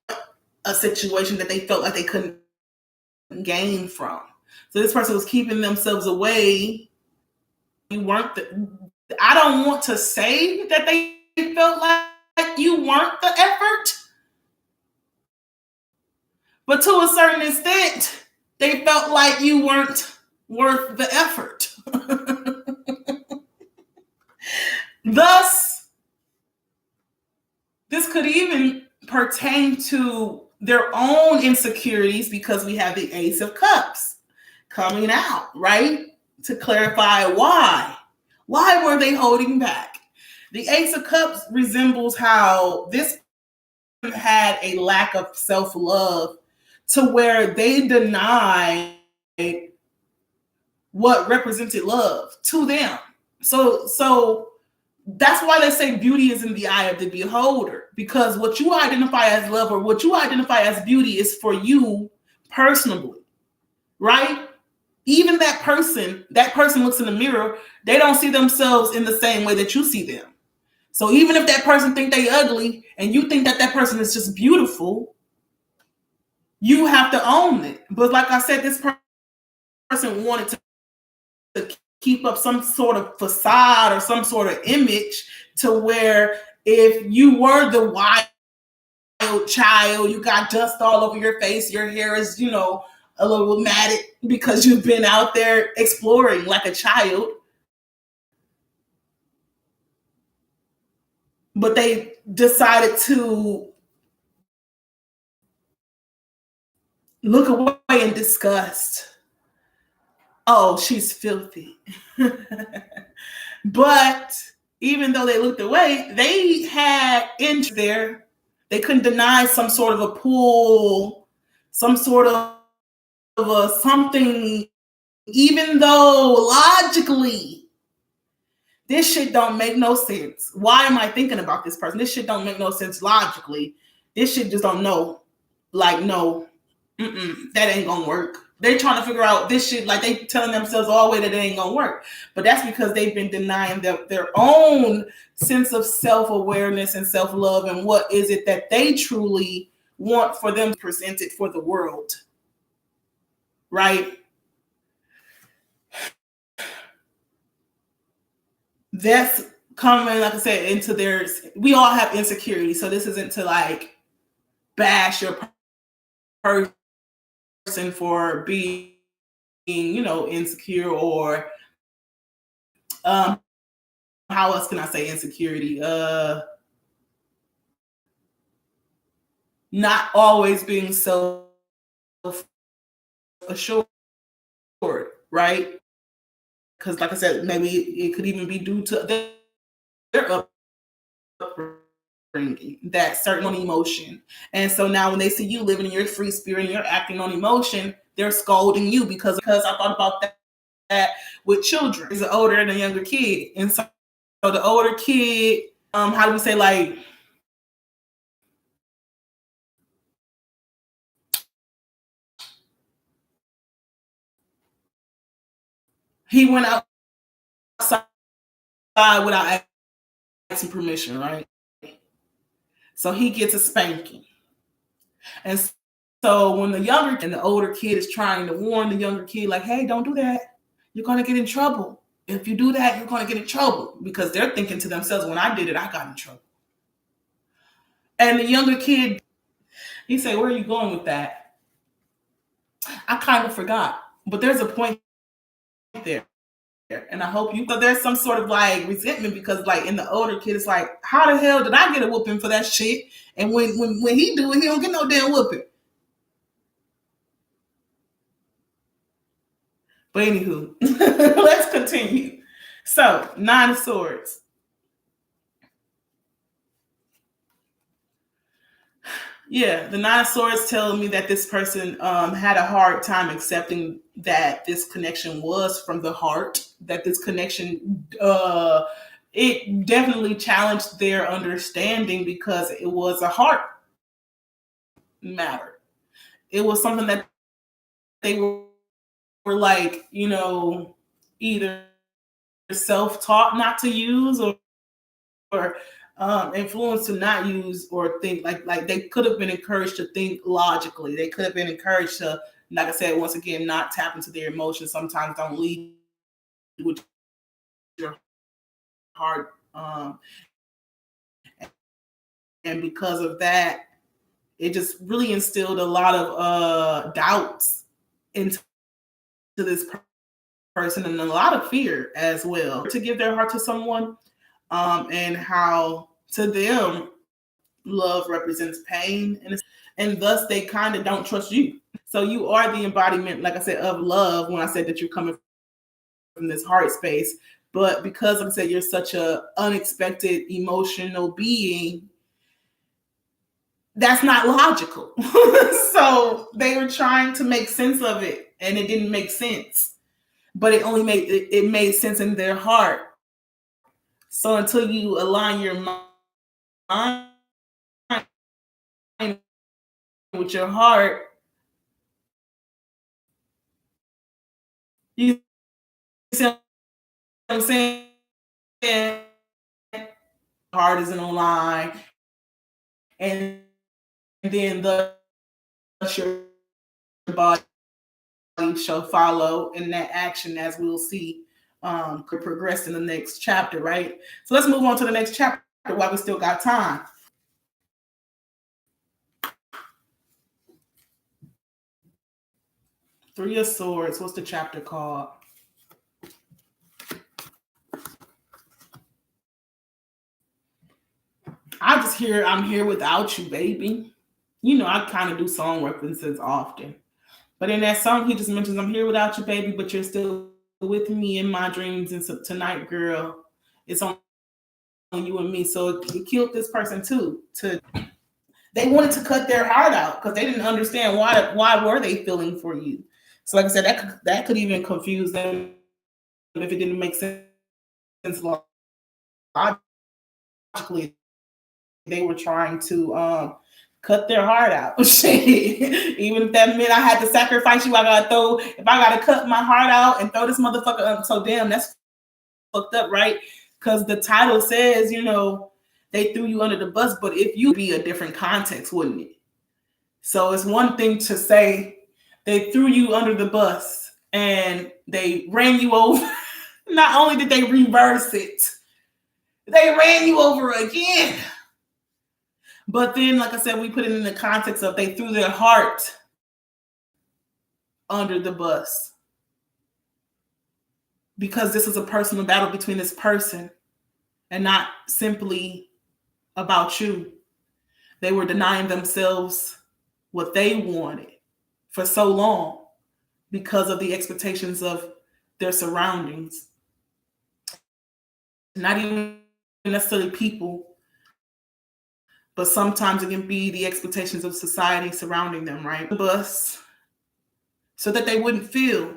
a situation that they felt like they couldn't gain from. So this person was keeping themselves away. You weren't I don't want to say that they felt like you weren't the effort, but to a certain extent, they felt like you weren't worth the effort. Thus, this could even pertain to their own insecurities because we have the Ace of Cups coming out, right? To clarify why. Why were they holding back? The Ace of Cups resembles how this had a lack of self-love to where they denied what represented love to them. So that's why they say beauty is in the eye of the beholder, because what you identify as love or what you identify as beauty is for you personally, right? Even that person looks in the mirror, they don't see themselves in the same way that you see them. So even if that person think they ugly and you think that person is just beautiful, you have to own it. But like I said, this person wanted to keep up some sort of facade or some sort of image to where if you were the wild child, you got dust all over your face, your hair is, a little matted because you've been out there exploring like a child. But they decided to look away in disgust. Oh, she's filthy. But even though they looked away, they had interest there. They couldn't deny some sort of a pull, some sort of a something, even though logically this shit don't make no sense. Why am I thinking about this person? This shit don't make no sense logically. This shit just don't know. Like, no, that ain't gonna work. They're trying to figure out this shit, like they telling themselves all the way that it ain't gonna work. But that's because they've been denying their own sense of self-awareness and self-love and what is it that they truly want for them to present it for the world. Right? That's coming, like I said, into we all have insecurity. So this isn't to like bash your person for being, insecure or how else can I say insecurity? Not always being self-assured, right? Because like I said, maybe it could even be due to their upbringing, that certain emotion. And so now when they see you living in your free spirit and you're acting on emotion, they're scolding you because I thought about that with children. There's an older and a younger kid. And so the older kid, how do we say, like, he went out outside without asking permission, right? So he gets a spanking. And so when the younger and the older kid is trying to warn the younger kid, like, hey, don't do that. You're going to get in trouble. If you do that, you're going to get in trouble, because they're thinking to themselves, when I did it, I got in trouble. And the younger kid, he said, where are you going with that? I kind of forgot, but there's a point there. And I hope you, but there's some sort of like resentment, because like in the older kid, it's like, how the hell did I get a whooping for that shit? And when he do it, he don't get no damn whooping. But anywho, let's continue. So, 9 of Swords. Yeah, the 9 of Swords telling me that this person had a hard time accepting that this connection was from the heart, that this connection, it definitely challenged their understanding, because it was a heart matter. It was something that they were like, either self-taught not to use, or influenced to not use or think. Like they could have been encouraged to think logically. They could have been encouraged to, like I said, once again, not tap into their emotions. Sometimes don't lead with your heart, and because of that, it just really instilled a lot of doubts into this person, and a lot of fear as well, to give their heart to someone, and how to them love represents pain, and thus they kind of don't trust you. So you are the embodiment, like I said, of love, when I said that you're coming from this heart space. But because, like I said, you're such a unexpected emotional being, that's not logical. So they were trying to make sense of it, and it didn't make sense. But it made sense in their heart. So until you align your mind with your heart, you see what I'm saying? Heart isn't online, and then your body shall follow in that action, as we'll see could progress in the next chapter, right? So let's move on to the next chapter while we still got time. Three of Swords. What's the chapter called? I'm here without you, baby. I kind of do song references often. But in that song, he just mentions, I'm here without you, baby, but you're still with me in my dreams. And so tonight, girl, it's on you and me. So it killed this person too. They wanted to cut their heart out because they didn't understand why were they feeling for you. So like I said, that could even confuse them if it didn't make sense logically. They were trying to cut their heart out. Even if that meant I had to sacrifice you, if I gotta cut my heart out and throw this motherfucker up. So damn, that's fucked up, right? Because the title says, they threw you under the bus, but if you be a different context, wouldn't it? So it's one thing to say they threw you under the bus and they ran you over. Not only did they reverse it, they ran you over again. But then, like I said, we put it in the context of they threw their heart under the bus. Because this is a personal battle between this person and not simply about you. They were denying themselves what they wanted for so long because of the expectations of their surroundings. Not even necessarily people, but sometimes it can be the expectations of society surrounding them, right? The bus, so that they wouldn't feel,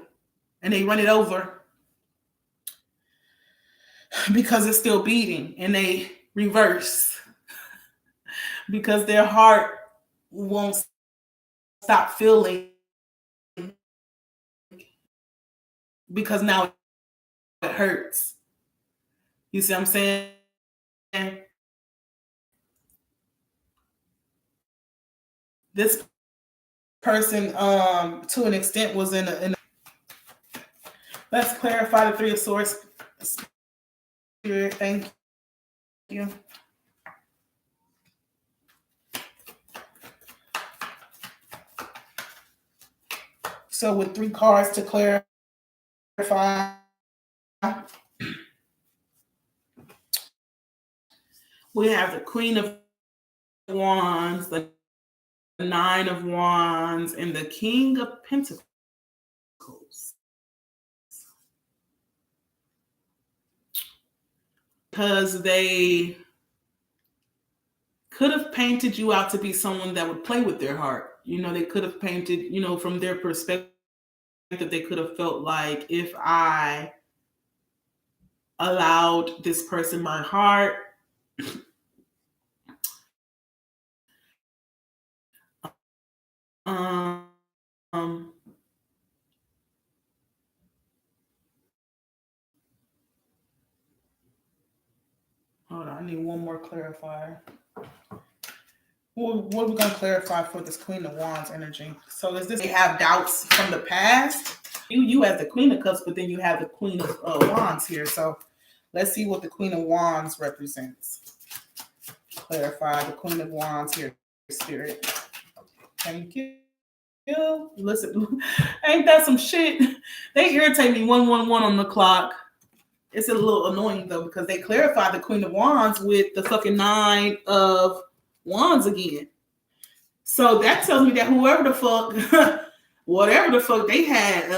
and they run it over because it's still beating, and they reverse because their heart won't stop feeling, because now it hurts. You see what I'm saying? This person, to an extent, was in a. Let's clarify the Three of Swords. Spirit, thank you. So with 3 cards to clarify, we have the Queen of Wands, the 9 of Wands, and the King of Pentacles. Because they could have painted you out to be someone that would play with their heart. They could have painted, from their perspective, they could have felt like, if I allowed this person my heart, hold on, I need one more clarifier. What are we going to clarify for this Queen of Wands energy? So is this, they have doubts from the past? You as the Queen of Cups, but then you have the Queen of Wands here. So let's see what the Queen of Wands represents. Clarify the Queen of Wands here, Spirit. Thank you. Listen, ain't that some shit? They irritate me 111 on the clock. It's a little annoying though, because they clarify the Queen of Wands with the fucking 9 of Wands again. So that tells me that whoever the fuck, whatever the fuck they had,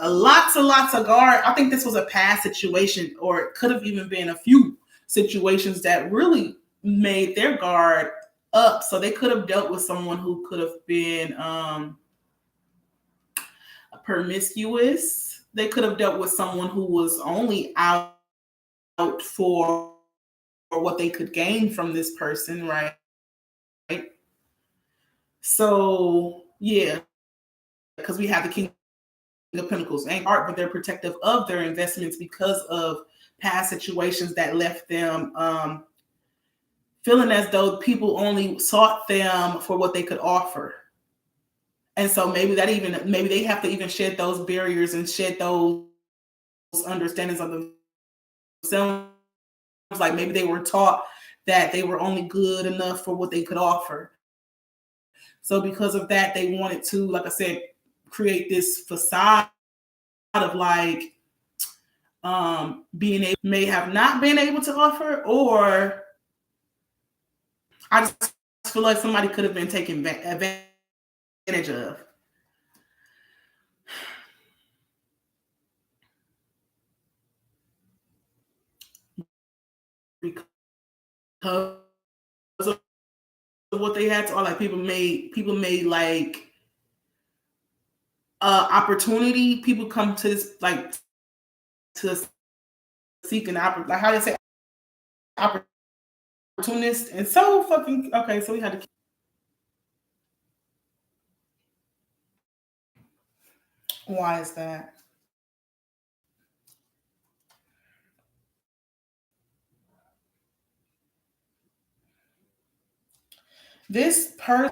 lots of guard. I think this was a past situation, or it could have even been a few situations that really made their guard up. So they could have dealt with someone who could have been promiscuous. They could have dealt with someone who was only out for what they could gain from this person, right? So yeah, because we have the King of Pentacles and art, but they're protective of their investments because of past situations that left them feeling as though people only sought them for what they could offer. And so maybe they have to even shed those barriers and shed those understandings of themselves. Like maybe they were taught that they were only good enough for what they could offer. So because of that, they wanted to, like I said, create this facade of like being able, may have not been able to offer, or I just feel like somebody could have been taken advantage of. Because of what they had to, or like people made like opportunity. People come to this like to seek an opportunity. Like how they say opportunist, and so fucking okay. So we had to. Why is that? This person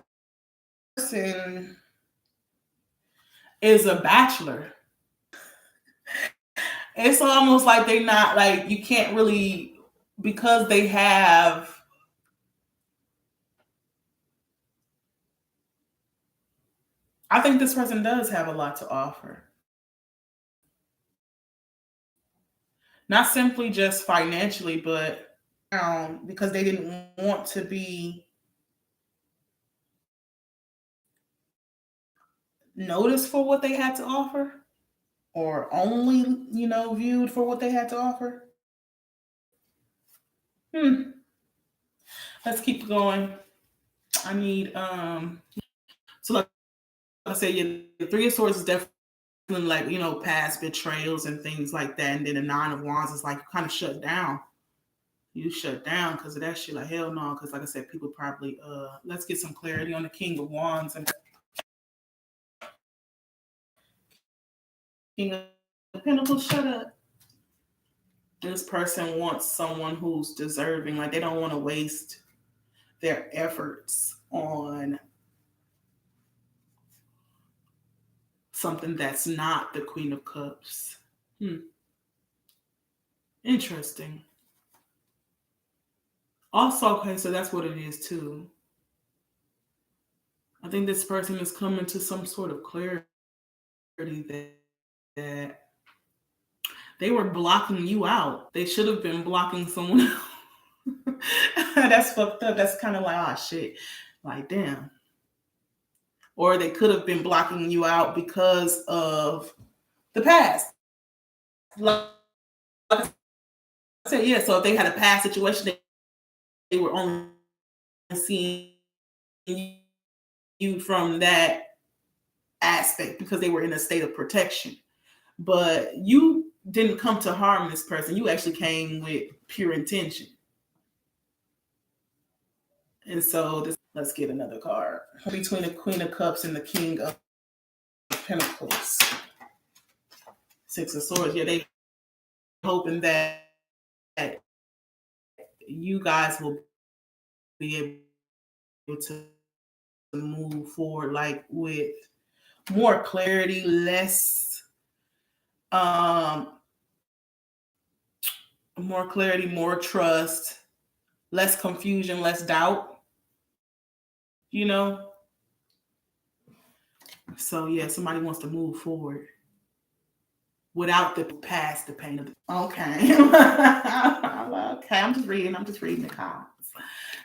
is a bachelor. It's almost like they're not, like, you can't really, because they have, I think this person does have a lot to offer. Not simply just financially, but because they didn't want to be noticed for what they had to offer, or only, viewed for what they had to offer. Let's keep going. I need so like I said, yeah, the Three of Swords is definitely like, past betrayals and things like that. And then the 9 of Wands is like kind of shut down. You shut down because of that shit. Like, hell no. Because like I said, people probably let's get some clarity on the King of Wands and King of Pentacles. Shut up. This person wants someone who's deserving. Like they don't want to waste their efforts on something that's not the Queen of Cups. Interesting. Also, okay, so that's what it is too. I think this person is coming to some sort of clarity that they were blocking you out. They should have been blocking someone else. That's fucked up. That's kind of like, oh shit. Like, damn. Or they could have been blocking you out because of the past. Like I said, yeah, so if they had a past situation, they were only seeing you from that aspect because they were in a state of protection. But you didn't come to harm this person. You actually came with pure intention. And so let's get another card. Between the Queen of Cups and the King of Pentacles. Six of Swords. Yeah, they hoping that you guys will be able to move forward like with more clarity, less more clarity, more trust, less confusion, less doubt, you know? So yeah, somebody wants to move forward without the past, the pain of the okay. Okay, I'm just reading the cards.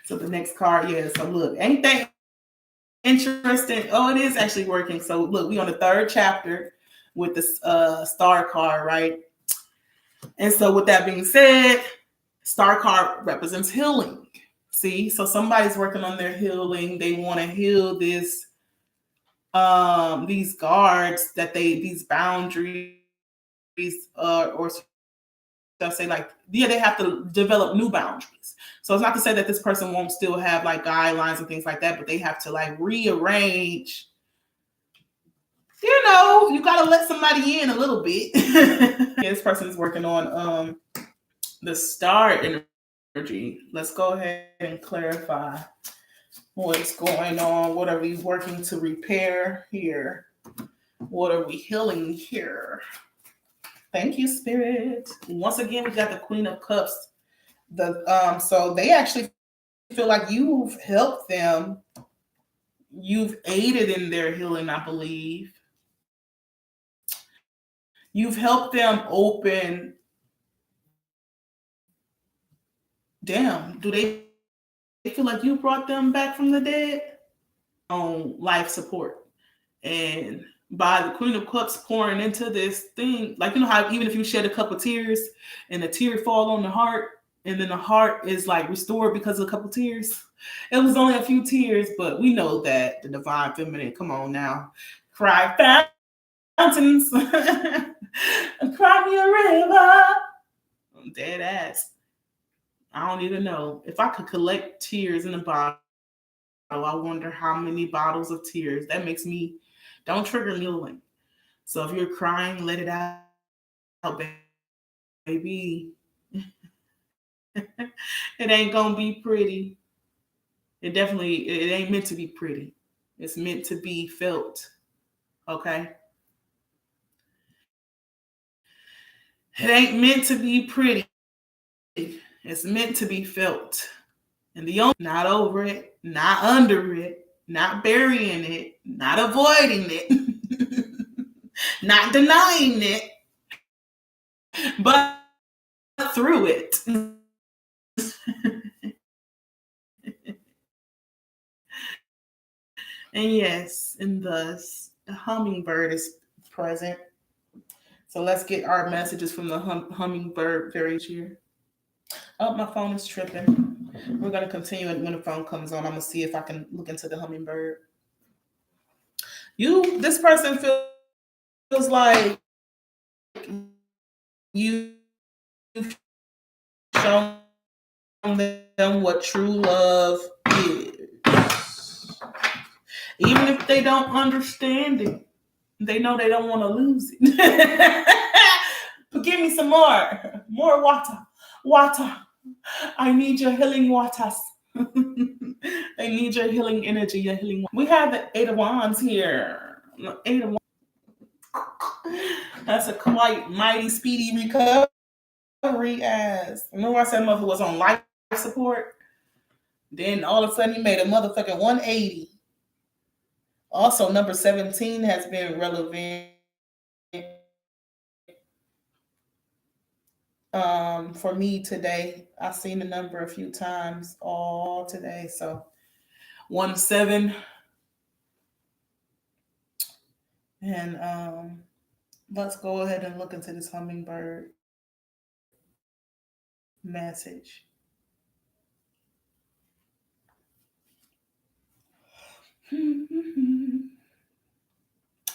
So the next card, yeah. So look, ain't that interesting? Oh, it is actually working. So look, we on the third chapter with the star card, right? And so with that being said, star card represents healing. See, so somebody's working on their healing. They want to heal this, these guards these boundaries, or they'll say like, yeah, they have to develop new boundaries. So it's not to say that this person won't still have like guidelines and things like that, but they have to like rearrange. You know, you got to let somebody in a little bit. Yeah, this person is working on the star energy. Let's go ahead and clarify what's going on. What are we working to repair here? What are we healing here? Thank you, Spirit. Once again, we got the Queen of Cups. So they actually feel like you've helped them. You've aided in their healing, I believe. You've helped them open. Damn, do they feel like you brought them back from the dead? On life support. And by the Queen of Cups pouring into this thing, like, you know how even if you shed a couple tears and a tear fall on the heart, and then the heart is like restored because of a couple tears. It was only a few tears, but we know that the divine feminine, come on now, cry fountains, cry me a river. I'm dead ass. I don't even know. If I could collect tears in a bottle, I wonder how many bottles of tears. That makes me, don't trigger me. So if you're crying, let it out, baby. It ain't gonna be pretty. It ain't meant to be pretty. It's meant to be felt. Okay? It ain't meant to be pretty. It's meant to be felt. And the only, not over it, not under it, not burying it, not avoiding it, not denying it, but through it. And yes, and thus the hummingbird is present. So let's get our messages from the hummingbird fairy here. Oh, my phone is tripping. We're going to continue, and when the phone comes on, I'm going to see if I can look into the hummingbird. This person feels like you've shown them what true love is. Even if they don't understand it, they know they don't want to lose it. Give me some more water. Water. I need your healing waters. I need your healing energy, your healing. We have the Eight of Wands here. Eight of Wands. That's a quite mighty, speedy recovery. As remember, I said mother was on life support. Then all of a sudden, he made a motherfucking 180. Also, number 17 has been relevant for me today. I've seen the number a few times all today. So 1-7. And let's go ahead and look into this hummingbird message.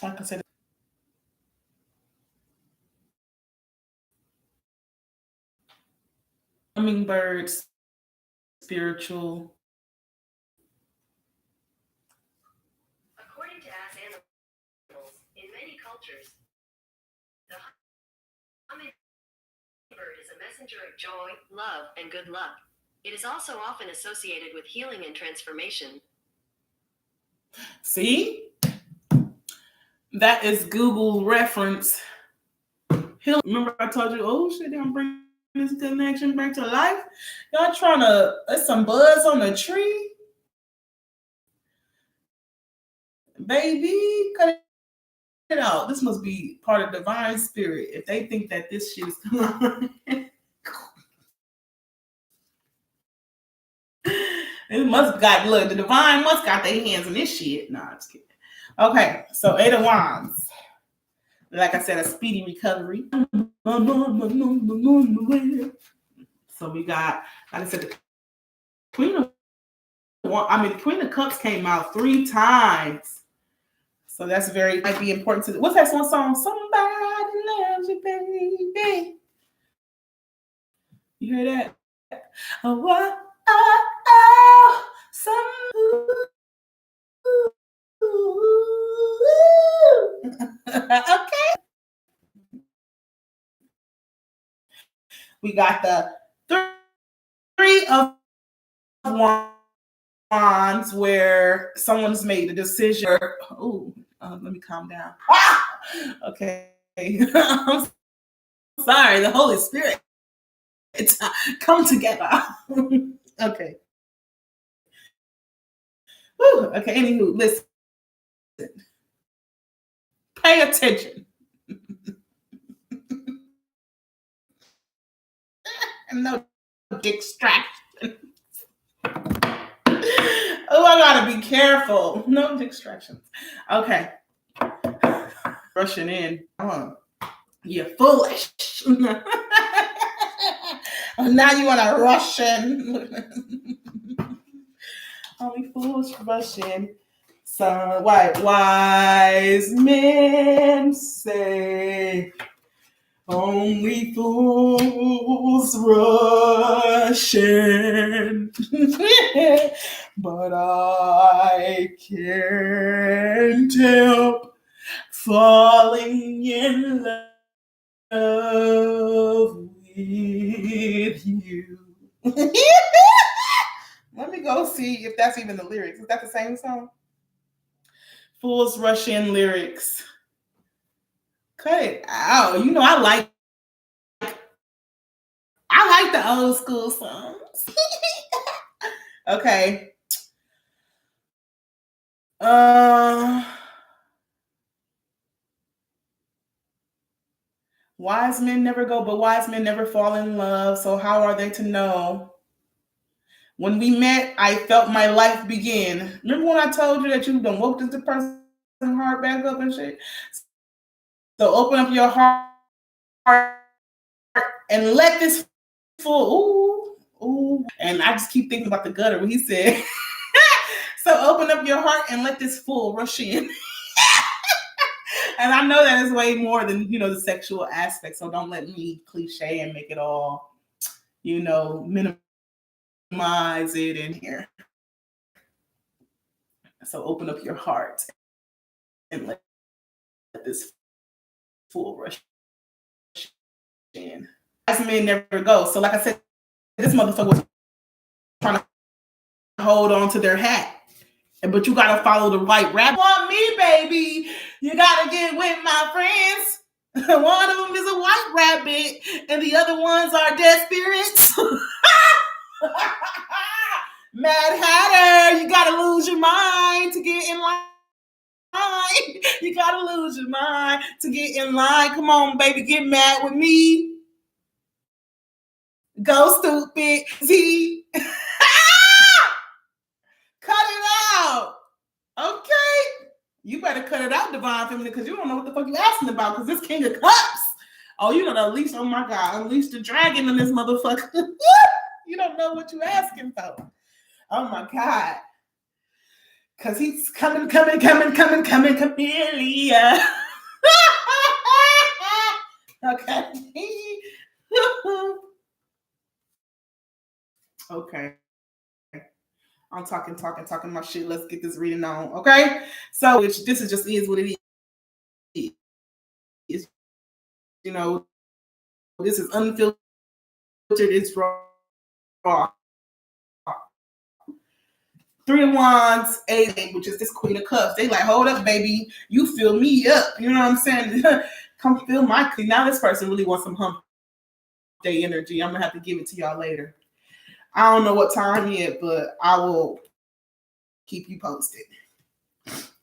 Like I said, hummingbirds, spiritual. According to As Animals, in many cultures, the hummingbird is a messenger of joy, love, and good luck. It is also often associated with healing and transformation. See? That is Google reference. Remember I told you, oh shit, I'm bringing this connection back to life? Y'all trying to, there's some buzz on the tree? Baby, cut it out. This must be part of divine spirit. If they think that this shit is it must got, look, the divine must got their hands in this shit. Nah, I'm just kidding. Okay, so Eight of Wands. Like I said, a speedy recovery. So we got, like I said, the Queen of Cups came out 3 times. So that's might be important to, what's that one song? Somebody loves you, baby. You hear that? Oh, okay. We got the 3 of Wands where someone's made a decision. Oh, let me calm down. Okay. I'm sorry, the Holy Spirit. It's come together. Okay. Whew. Okay, anywho, listen. Pay attention. No distraction. Oh, I gotta be careful. No distractions. Okay. Rushing in. You're foolish. Now you want to rush in. Only fools rush in. So wise men say only fools rush in. But I can't help falling in love with you. Let me go see if that's even the lyrics. Is that the same song? Fools Rush In lyrics. Cut it out. You know I like the old school songs. Okay. Wise men never go, but wise men never fall in love. So how are they to know? When we met, I felt my life begin. Remember when I told you that you done woke this person heart back up and shit? So open up your heart and let this full, ooh. And I just keep thinking about the gutter when he said, so open up your heart and let this fool rush in. And I know that is way more than, the sexual aspect. So don't let me cliche and make it all, minimize it in here. So open up your heart and let this fool rush Wise men never go. So like I said, this motherfucker was trying to hold on to their hat. But you gotta follow the white rabbit. Want me, baby? You gotta get with my friends. One of them is a white rabbit, and the other ones are dead spirits. Mad Hatter, you gotta lose your mind to get in line. You gotta lose your mind to get in line. Come on, baby, get mad with me. Go stupid. See? Cut it out. Okay. You better cut it out, Divine Feminine, because you don't know what the fuck you asking about, because this King of Cups. Oh, you gotta unleash, oh my God, unleash the dragon in this motherfucker. You don't know what you asking for. Oh my God. Because he's coming, Camellia. Okay. Okay. I'm talking my shit. Let's get this reading on. Okay. So this is just is what it is. You know, this is unfiltered. It's raw. 3 of Wands, 8, which is this Queen of Cups. They like, hold up, baby. You fill me up. You know what I'm saying? Come fill my cup. Now this person really wants some hump day energy. I'm going to have to give it to y'all later. I don't know what time yet, but I will keep you posted.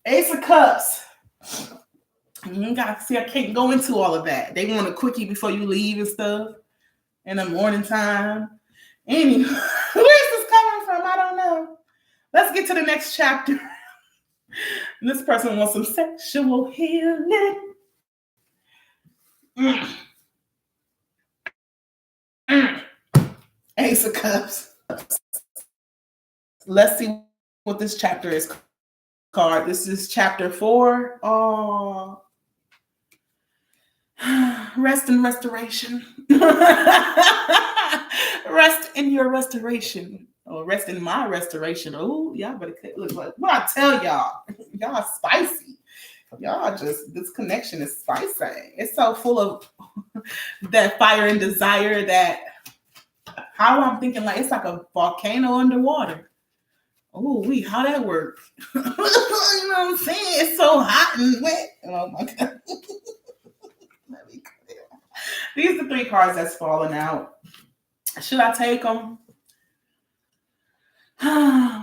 Ace of Cups. You got to see, I can't go into all of that. They want a quickie before you leave and stuff in the morning time. Anyway, where's this coming from? I don't know. Let's get to the next chapter. This person wants some sexual healing. Ace of Cups. Let's see what this chapter is called. This is chapter 4. Oh, rest and restoration. Rest in your restoration. Or rest in my restoration. Oh, y'all better look like what I tell y'all. Y'all spicy. Y'all just, this connection is spicy. It's so full of that fire and desire that how I'm thinking like it's like a volcano underwater. Oh, how that work? You know what I'm saying? It's so hot and wet. Oh my God. These are the 3 cards that's falling out. Should I take them?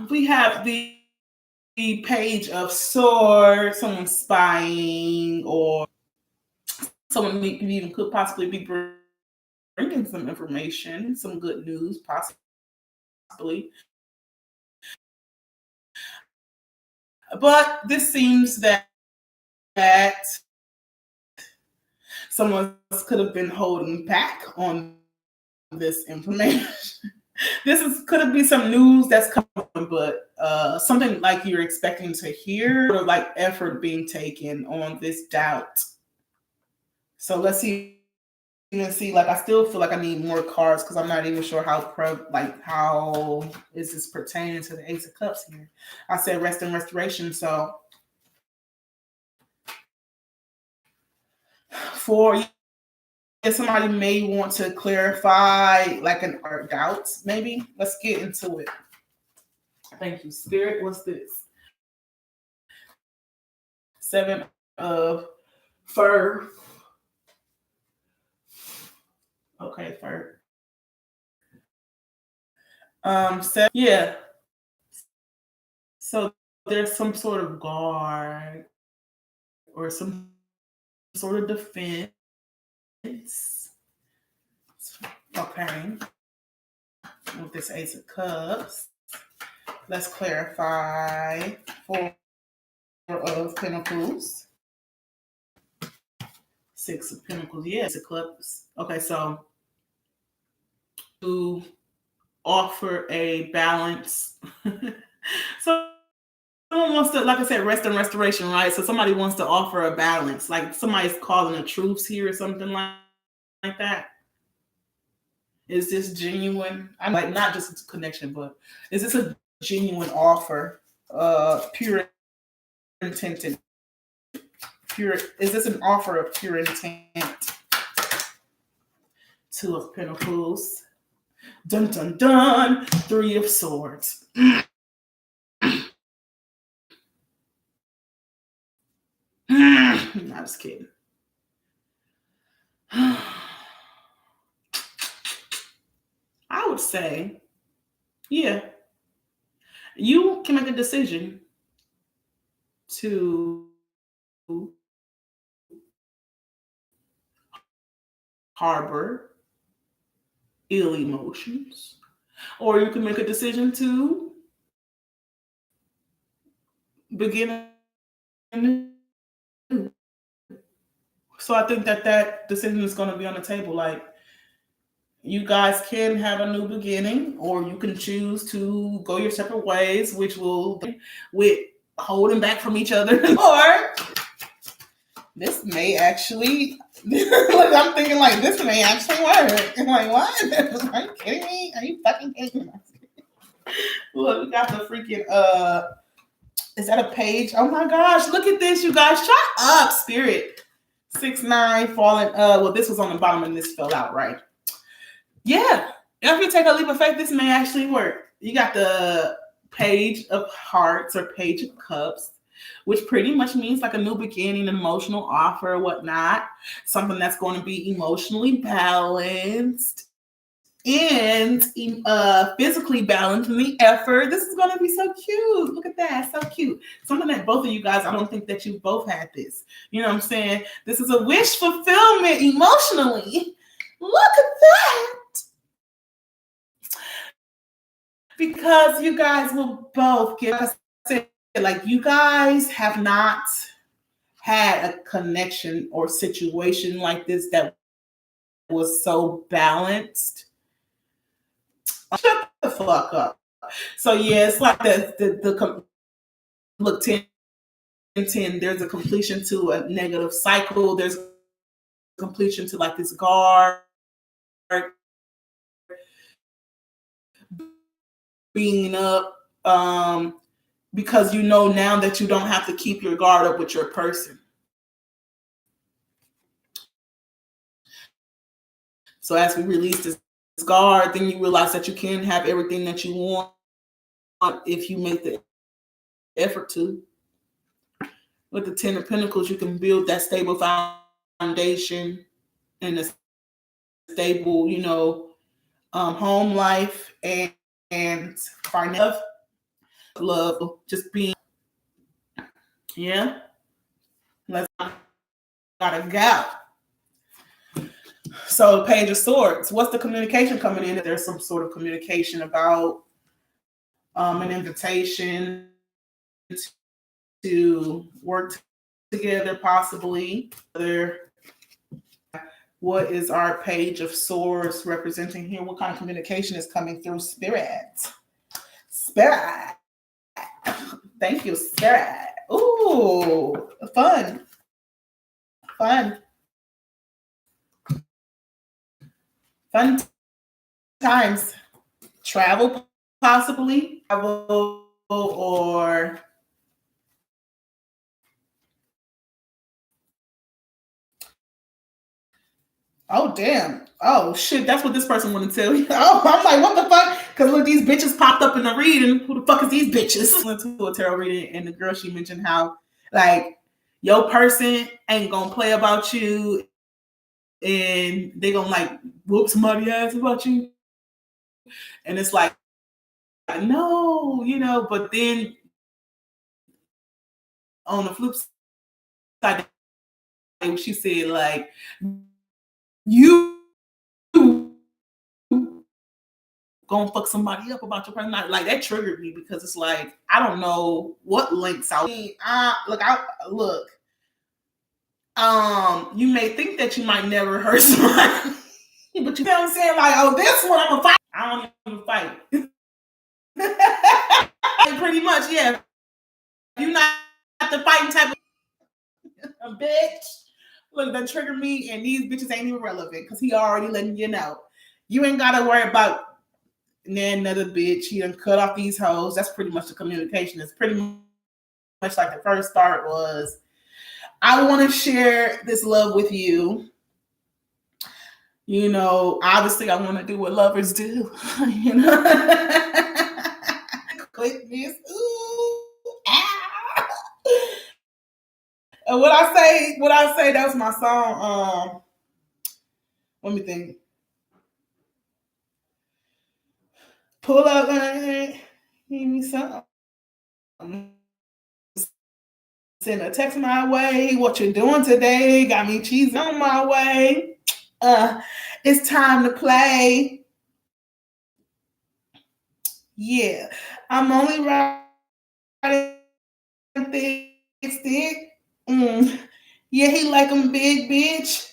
We have the Page of Swords, someone spying, or someone even could possibly be bringing some information, some good news, possibly. But this seems that someone could have been holding back on this information. Could have been some news that's coming, but something like you're expecting to hear, or like effort being taken on this doubt. So let's see. Like I still feel like I need more cards because I'm not even sure how is this pertaining to the Ace of Cups here. I said rest and restoration, so for somebody may want to clarify like an art doubts, maybe. Let's get into it. Thank you, Spirit. What's this? 7 of fur. Okay, fur. 7, yeah. So there's some sort of guard or some sort of defense. Okay. With this Ace of Cups, let's clarify 4 of Pentacles, 6 of Pentacles, yeah, Ace of Cups. Okay, so to offer a balance. So someone wants to, like I said, rest and restoration, right? So somebody wants to offer a balance, like somebody's calling a truce here or something like that. Is this genuine? I'm like, not just a connection, but is this a genuine offer? Pure intent. Is this an offer of pure intent? Two of Pentacles. Dun dun dun. Three of Swords. I'm just kidding. I would say, yeah, you can make a decision to harbor ill emotions, or you can make a decision to begin anew. So I think that decision is going to be on the table. Like, you guys can have a new beginning, or you can choose to go your separate ways, which will with holding back from each other. Or this may actually, look, I'm thinking like this may actually work. I'm like, what? Are you kidding me? Are you fucking kidding me? Look, we got the freaking is that a page? Oh my gosh, look at this, you guys. Shut up, Spirit. 6-9 falling. Well, this was on the bottom and this fell out, right? Yeah. If you take a leap of faith, this may actually work. You got the Page of Hearts or Page of Cups, which pretty much means like a new beginning, an emotional offer, whatnot. Something that's going to be emotionally balanced and physically balanced in the effort. This is going to be so cute. Look at that. So cute. Something that both of you guys, I don't think that you both had this. You know what I'm saying? This is a wish fulfillment emotionally. Look at that. Because you guys will both get, like I said, like you guys have not had a connection or situation like this that was so balanced. Shut the fuck up. So yeah, it's like the look 10, there's a completion to a negative cycle. There's a completion to like this guard being up, because you know now that you don't have to keep your guard up with your person. So as we release this guard, then you realize that you can have everything that you want if you make the effort to. With the 10 of Pentacles, you can build that stable foundation and a stable, home life and finance, love, just being, yeah. Let's gotta go. So Page of Swords, what's the communication coming in? There's some sort of communication about an invitation to work together, possibly. What is our Page of Swords representing here? What kind of communication is coming through? Spirit. Thank you, Spirit. Ooh, fun times. Travel, possibly. Travel, or oh damn. Oh shit, that's what this person want to tell you. Oh, I'm like, what the fuck? Because look, these bitches popped up in the reading. Who the fuck is these bitches? Went to a tarot reading, and the girl, she mentioned how like your person ain't gonna play about you, and they gonna like whoop somebody ass about you. And it's like, no, but then on the flip side, she said like, you gonna fuck somebody up about your person. Like that triggered me because it's like, I don't know what links out. Look, you may think that you might never hurt somebody, but you know what I'm saying? Like, oh, this one I'm gonna fight. I don't even fight. Pretty much, yeah. You're not the fighting type of bitch. Look, that triggered me, and these bitches ain't even relevant because he already letting you know. You ain't gotta worry about another bitch. He done cut off these hoes. That's pretty much the communication. It's pretty much like the first start was, I want to share this love with you. You know, obviously, I want to do what lovers do. You know, quickness. Ooh, ah. And what I say, that was my song. Let me think. Pull up, give me something. Send a text my way. What you doing today? Got me cheese on my way. It's time to play. Yeah, I'm only riding thick stick. Mm. Yeah, he like him big bitch.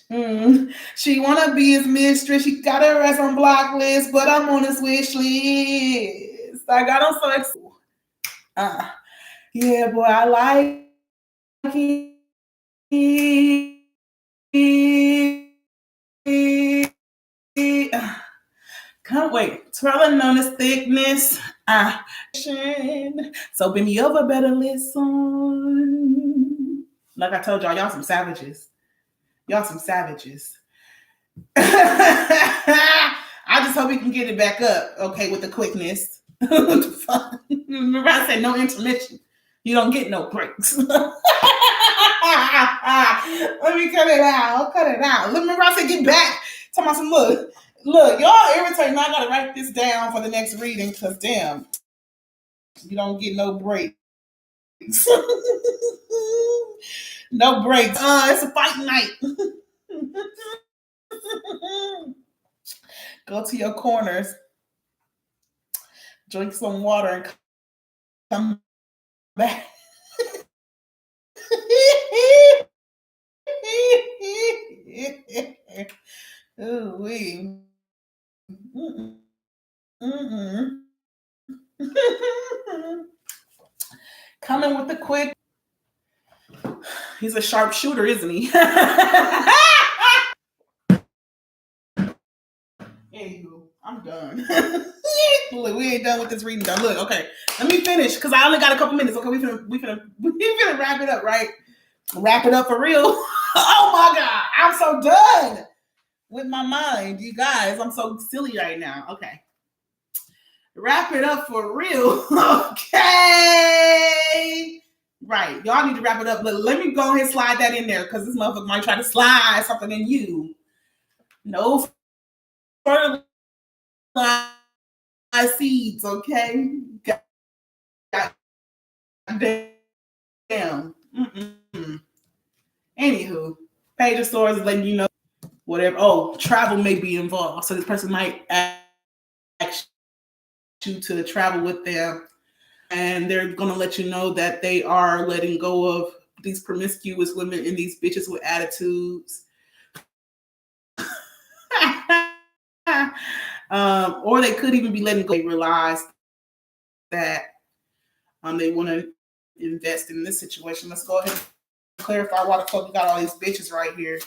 She wanna be his mistress. She got her ass on block list, but I'm on his wish list. I got him so excited. Yeah, boy, I like it. Can't wait. Twirling on his thickness. So bend me over, better listen. Like I told y'all some savages. Y'all some savages. I just hope we can get it back up, okay, with the quickness. What the fuck? Remember I said no intermission. You don't get no breaks. Let me cut it out. I'll cut it out. Remember I said get back. Tell me some look, y'all irritating. I gotta write this down for the next reading because damn, you don't get no breaks. No breaks. It's a fight night. Go to your corners, drink some water, and come back. Ooh wee. Coming with the quick. He's a sharpshooter, isn't he? Anywho, I'm done. Look, we ain't done with this reading. Done. Look, okay, let me finish because I only got a couple minutes. Okay, we finna wrap it up, right? Wrap it up for real. Oh my god, I'm so done with my mind, you guys. I'm so silly right now. Okay, wrap it up for real. Okay, right? Y'all need to wrap it up. But let me go ahead and slide that in there because this motherfucker might try to slide something in you. No further seeds, okay? God damn. Anywho, page of swords is letting you know whatever. Oh, travel may be involved, so this person might ask you to travel with them, and they're gonna let you know that they are letting go of these promiscuous women and these bitches with attitudes. Or they could even be letting go. They realize that they want to invest in this situation. Let's go ahead and clarify why the fuck we got all these bitches right here.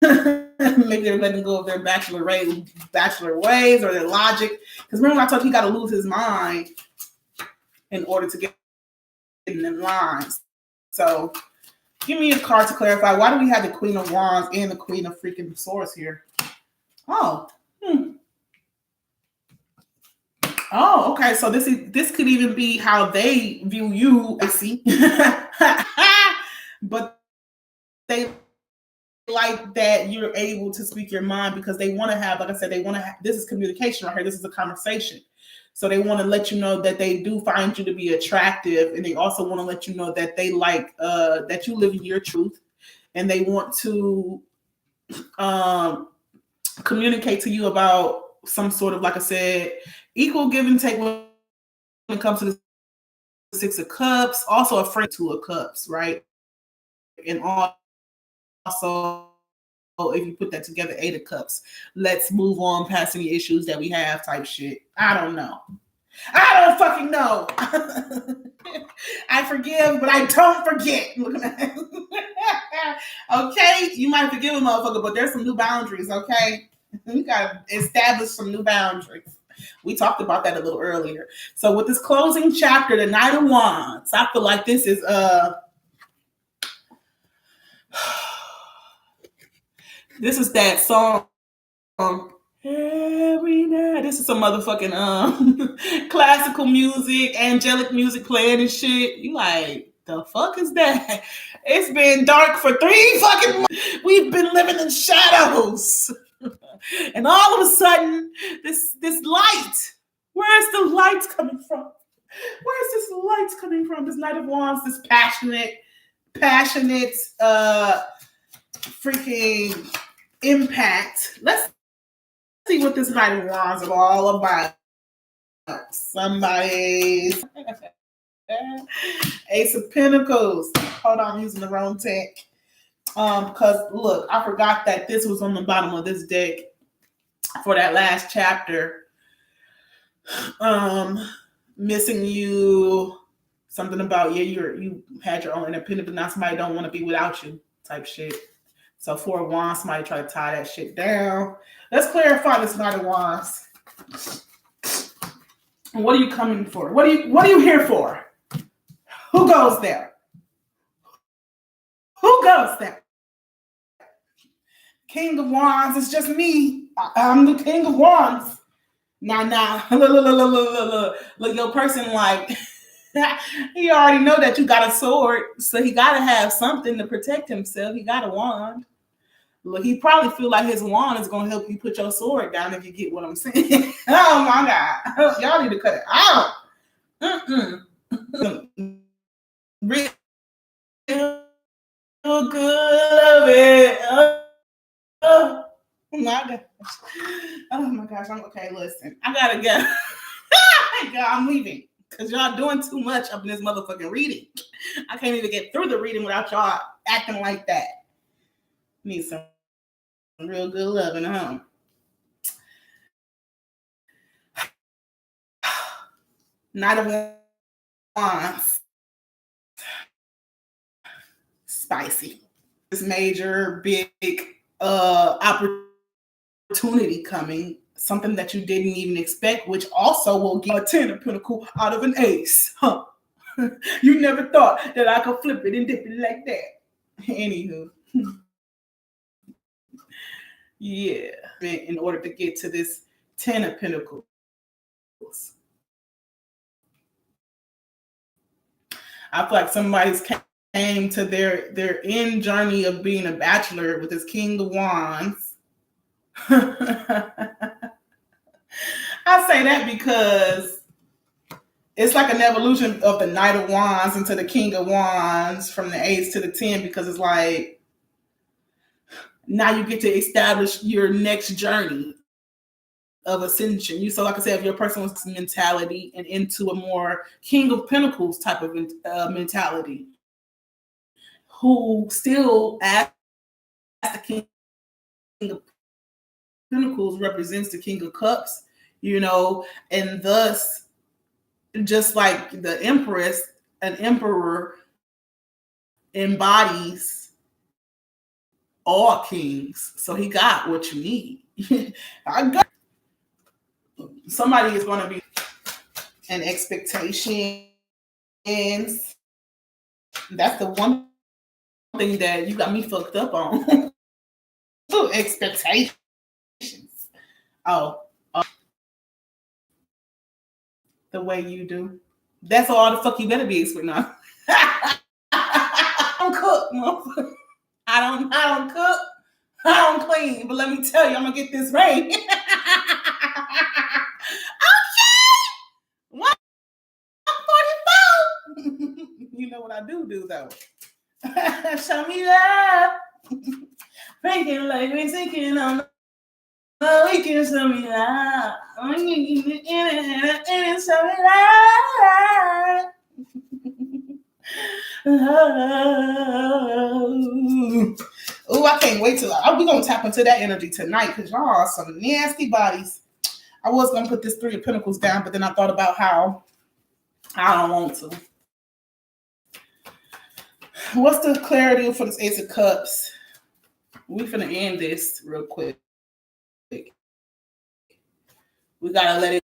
Maybe they're letting go of their bachelor ways or their logic. Because remember I told you got to lose his mind in order to get in line. So give me a card to clarify. Why do we have the Queen of Wands and the Queen of freaking Swords here? Oh. Oh, okay. So this could even be how they view you. I see. But they like that you're able to speak your mind because they want to have, like I said, this is communication right here. This is a conversation. So they want to let you know that they do find you to be attractive. And they also want to let you know that they like that you live in your truth. And they want to communicate to you about some sort of, like I said, equal give and take when it comes to the Six of Cups. Also a friend, Two of Cups, right? And also, if you put that together, Eight of Cups. Let's move on past any issues that we have type shit. I don't know. I don't fucking know. I forgive, but I don't forget. Look at that. Okay? You might forgive a motherfucker, but there's some new boundaries, okay? You gotta establish some new boundaries. We talked about that a little earlier. So with this closing chapter, the Knight of Wands, I feel like this is This is that song. Every night. This is some motherfucking classical music, angelic music playing and shit. You like, the fuck is that? It's been dark for 3 fucking months. We've been living in shadows. And all of a sudden, this light. Where's the light coming from? Where's this light coming from? This Knight of Wands, this passionate, freaking impact. Let's see what this Knight of Wands is all about. Somebody's Ace of Pentacles. Hold on, I'm using the wrong deck. Because look, I forgot that this was on the bottom of this deck for that last chapter. Missing you, something about you had your own independence, but now somebody don't want to be without you type shit. So 4 of Wands, somebody try to tie that shit down. Let's clarify this Knight of Wands. What are you coming for? What are you here for? Who goes there? Who goes there? King of Wands, it's just me. I'm the King of Wands. Nah. Look, your person like, he already know that you got a sword, so he got to have something to protect himself. He got a wand. Look, he probably feel like his wand is going to help you put your sword down, if you get what I'm saying. Oh, my God. Y'all need to cut it out. Real good of it. Oh my gosh. Oh my gosh. Okay, listen. I gotta go. I'm leaving. Because y'all doing too much up in this motherfucking reading. I can't even get through the reading without y'all acting like that. Need some real good loving at home. Knight of Wands. Spicy. This major, big opportunity coming. Something that you didn't even expect, which also will give a 10 of Pentacles out of an ace. Huh? You never thought that I could flip it and dip it like that. Anywho. Yeah. In order to get to this 10 of Pentacles. I feel like somebody's came to their end journey of being a bachelor with this King of Wands. I say that because it's like an evolution of the Knight of Wands into the King of Wands from the Ace to the 10, because it's like now you get to establish your next journey of ascension. So like I said, if your person was mentality and into a more King of Pentacles type of mentality, who still as the King of Pentacles represents the King of Cups, and thus, just like the Empress, an emperor embodies all kings. So he got what you need. Somebody is going to be an expectations. That's the one thing that you got me fucked up on. Expectations. Oh, the way you do. That's all the fuck you better be expecting now. I don't cook, motherfucker. I don't cook. I don't clean. But let me tell you, I'm gonna get this right. Okay. 144. You know what I do though. Show me love. Breaking like we're sinking on. Oh, we can show me love. Oh, I can't wait till we're gonna tap into that energy tonight, because y'all are some nasty bodies. I was gonna put this 3 of Pentacles down, but then I thought about how I don't want to. What's the clarity for this Ace of Cups? We finna end this real quick. We gotta let it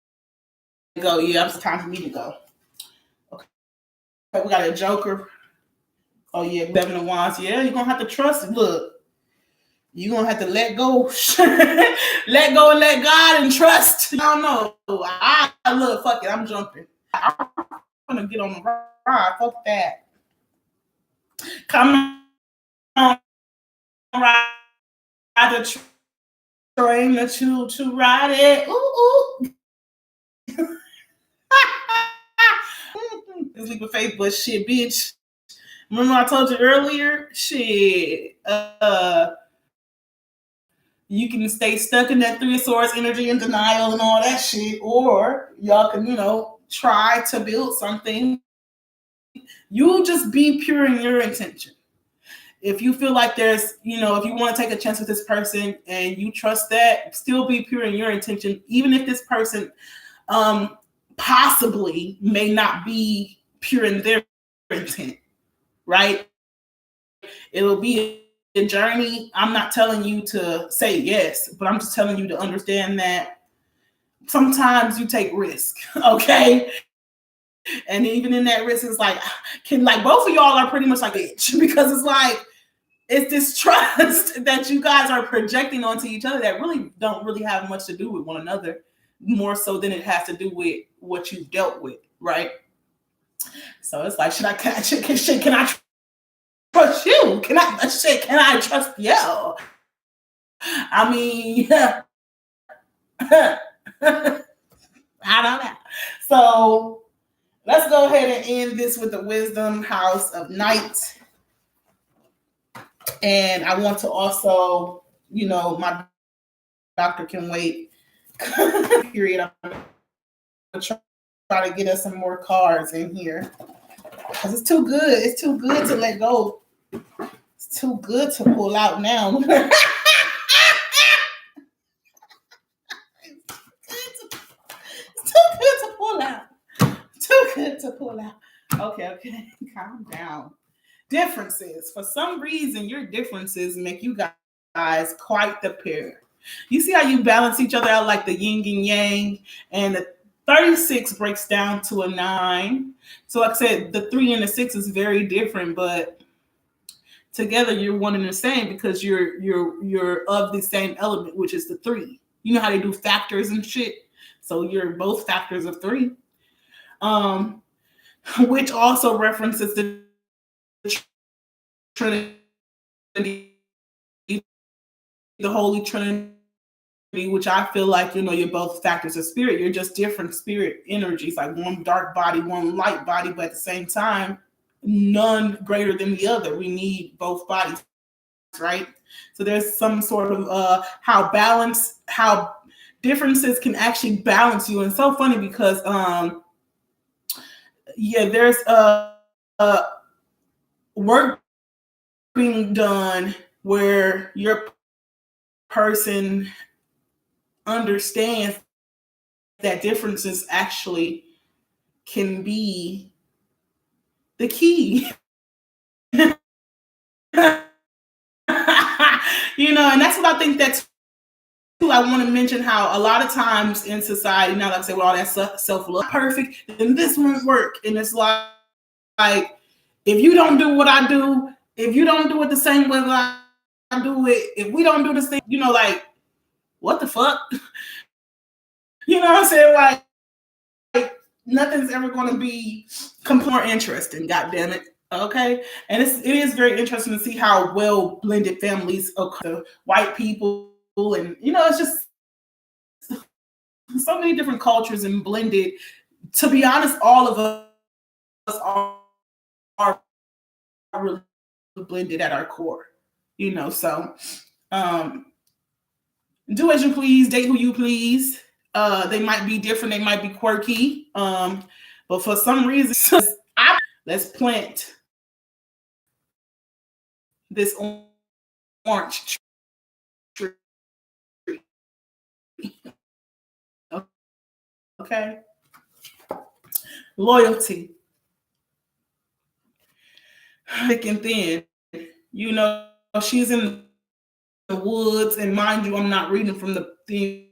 go. Yeah, it's time for me to go. Okay. We got a Joker. Oh yeah, 7 of Wands. Yeah, you're gonna have to trust it. Look, You're gonna have to let go. Let go and let God and trust. I don't know. I look, fuck it, I'm jumping. I'm gonna get on the ride. Fuck that. Come on, ride the train to ride it. Ooh, ooh. Leap of faith, but shit, bitch. Remember I told you earlier? Shit. You can stay stuck in that Three of Swords energy and denial and all that shit, or y'all can, try to build something. You just be pure in your intention. If you feel like there's, if you want to take a chance with this person and you trust that, still be pure in your intention, even if this person possibly may not be pure in their intent, right? It'll be a journey. I'm not telling you to say yes, but I'm just telling you to understand that sometimes you take risk, okay? And even in that risk, it's like, both of y'all are pretty much like bitch, because it's like, it's this trust that you guys are projecting onto each other that really don't really have much to do with one another, more so than it has to do with what you've dealt with, right? So it's like, can I trust you? Can I trust you? I mean, I don't know. So let's go ahead and end this with the wisdom house of night. And I want to also, my doctor can wait. Period. I'm going to try to get us some more cards in here. Because it's too good. It's too good to let go. It's too good to pull out now. Too good to pull out. Okay. Calm down. Differences. For some reason, your differences make you guys quite the pair. You see how you balance each other out like the yin and yang, and the 36 breaks down to a 9. So like I said, the 3 and the 6 is very different, but together you're one and the same because you're of the same element, which is the 3. You know how they do factors and shit. So you're both factors of 3. Which also references the Trinity, the Holy Trinity, which I feel like, you're both factors of spirit. You're just different spirit energies, like one dark body, one light body, but at the same time, none greater than the other. We need both bodies, right? So there's some sort of how differences can actually balance you. And it's so funny because there's work being done where your person understands that differences actually can be the key. And that's what I think that's too. I want to mention how a lot of times in society, now like I say, with all that self-love, perfect, then this won't work. And it's like if you don't do what I do, if you don't do it the same way I do it, if we don't do the same, like, what the fuck? You know what I'm saying? Like nothing's ever going to be more interesting. God damn it. Okay, and it is very interesting to see how well blended families occur. White people, and it's just so many different cultures and blended. To be honest, all of us are really blended at our core. So do as you please, date who you please. They might be different, they might be quirky, but for some reason, let's plant this orange tree. Okay. Loyalty. Thick and thin. She's in the woods, and mind you, I'm not reading from the thing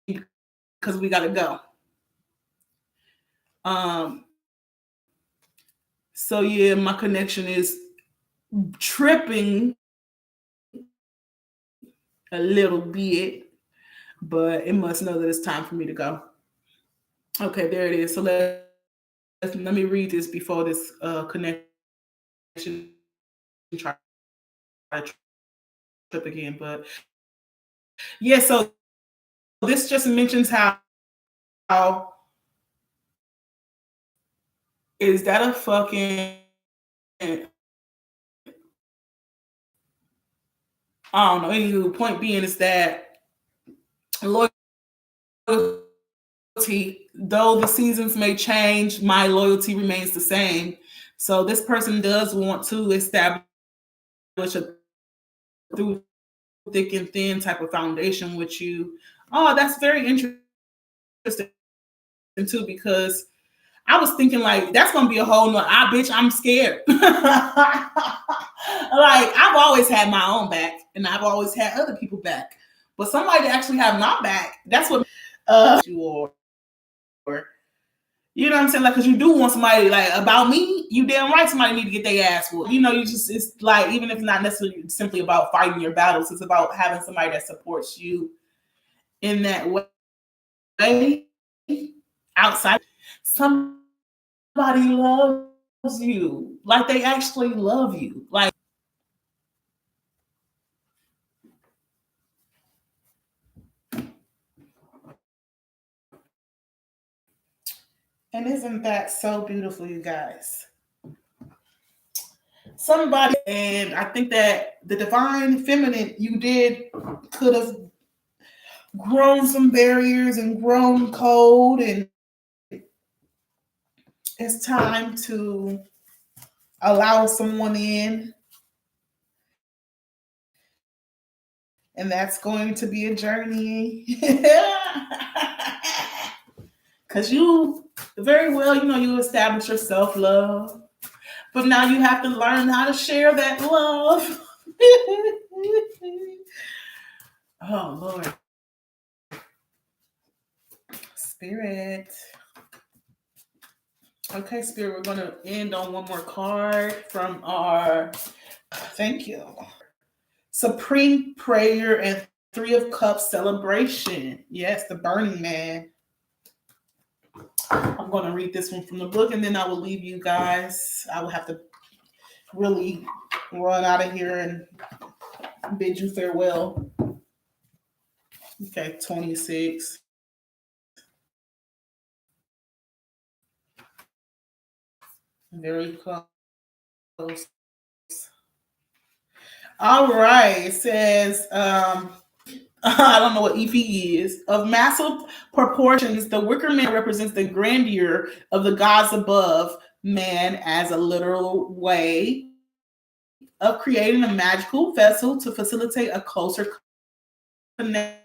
because we gotta go. So yeah, my connection is tripping a little bit, but it must know that it's time for me to go. Okay, there it is. So let me read this before this connection try to trip again. But yeah, so this just mentions how is that a fucking I don't know. Anywho, point being is that loyalty, though the seasons may change, my loyalty remains the same. So this person does want to establish a through thick and thin type of foundation with you. Oh, that's very interesting too, because I was thinking like that's gonna be a whole nother bitch, I'm scared. Like I've always had my own back and I've always had other people back. But somebody to actually have my back, that's what you or you know what I'm saying? Like, cause you do want somebody like about me, you damn right somebody need to get their ass whooped. You know, you just it's like even if it's not necessarily simply about fighting your battles, it's about having somebody that supports you in that way outside. Somebody loves you. Like they actually love you. Like and isn't that so beautiful, you guys? Somebody, and I think that the divine feminine you did could have grown some barriers and grown cold, and it's time to allow someone in, and that's going to be a journey. Because you very well, you know, you establish your self-love, but now you have to learn how to share that love. Oh, Lord. Spirit. Okay, Spirit, we're going to end on one more card from our, thank you, Supreme Prayer and Three of Cups celebration. Yes, the Burning Man. I'm going to read this one from the book and then I will leave you guys. I will have to really run out of here and bid you farewell. Okay, 26. Very close. All right. It says, I don't know what EP is. Of massive proportions, the wicker man represents the grandeur of the gods above man as a literal way of creating a magical vessel to facilitate a closer connection.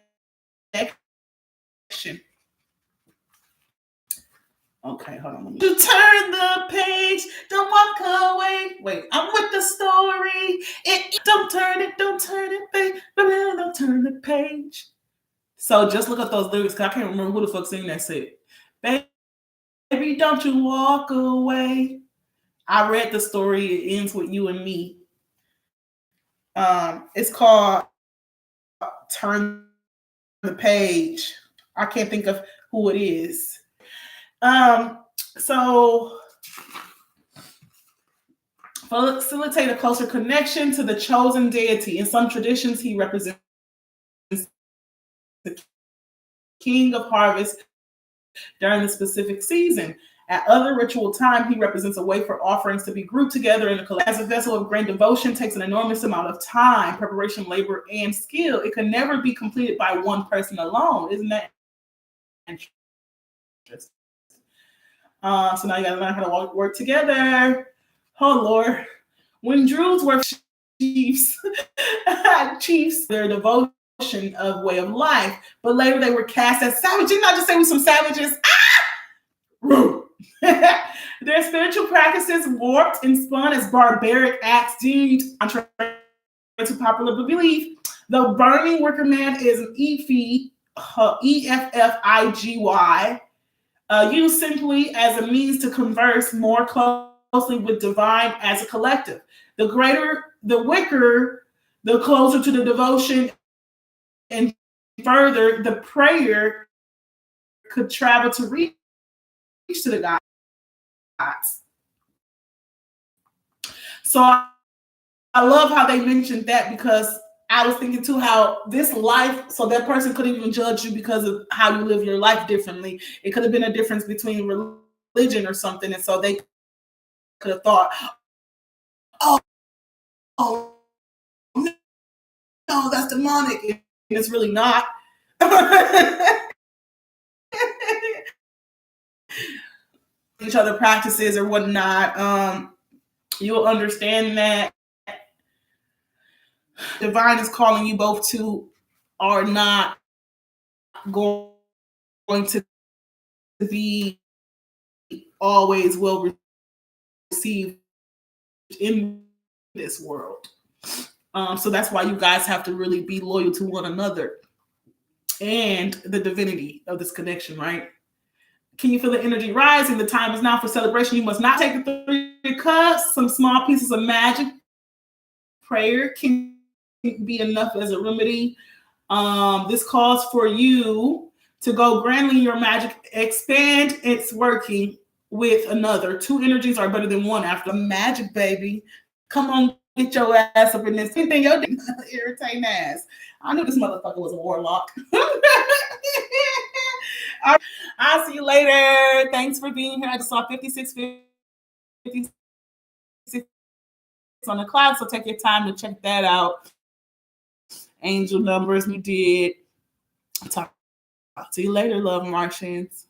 Okay, hold on. To turn the page, don't walk away. Wait, I'm with the story. Don't turn it, babe. Don't turn the page. So just look up those lyrics, because I can't remember who the fuck sing that shit. Baby, don't you walk away. I read the story. It ends with you and me. It's called Turn the Page. I can't think of who it is. So facilitate a closer connection to the chosen deity. In some traditions, he represents the king of harvest during the specific season. At other ritual time, he represents a way for offerings to be grouped together in a collective. As a vessel of great devotion takes an enormous amount of time, preparation, labor, and skill. It can never be completed by one person alone. Isn't that interesting? So now you gotta learn how to work together. Oh Lord. When Druids were chiefs, chiefs, their devotion of way of life, but later they were cast as savages. Didn't I just say we some savages? Their spiritual practices warped and spun as barbaric acts deemed contrary to popular belief. The burning wicker man is an Ephigy, Effigy, used simply as a means to converse more closely with divine as a collective. The greater the wicker, the closer to the devotion And further, the prayer could travel to reach to the gods. So I love how they mentioned that, because I was thinking too how this life, so that person couldn't even judge you because of how you live your life differently. It could have been a difference between religion or something. And so they could have thought, oh, no, that's demonic. And it's really not. Each other practices or whatnot, you'll understand that divine is calling you both to are not going to be always well received in this world. So that's why you guys have to really be loyal to one another and the divinity of this connection, right? Can you feel the energy rising? The time is now for celebration. You must not take the 3 cups. Some small pieces of magic prayer can be enough as a remedy. This calls for you to go grandly in your magic, expand its working with another. 2 energies are better than 1 after magic, baby. Come on, get your ass up in this. Anything your irritating ass. I knew this motherfucker was a warlock. I'll see you later. Thanks for being here. I just saw 56 on the clock, so take your time to check that out. Angel numbers we did. Talk to you later, love Martians.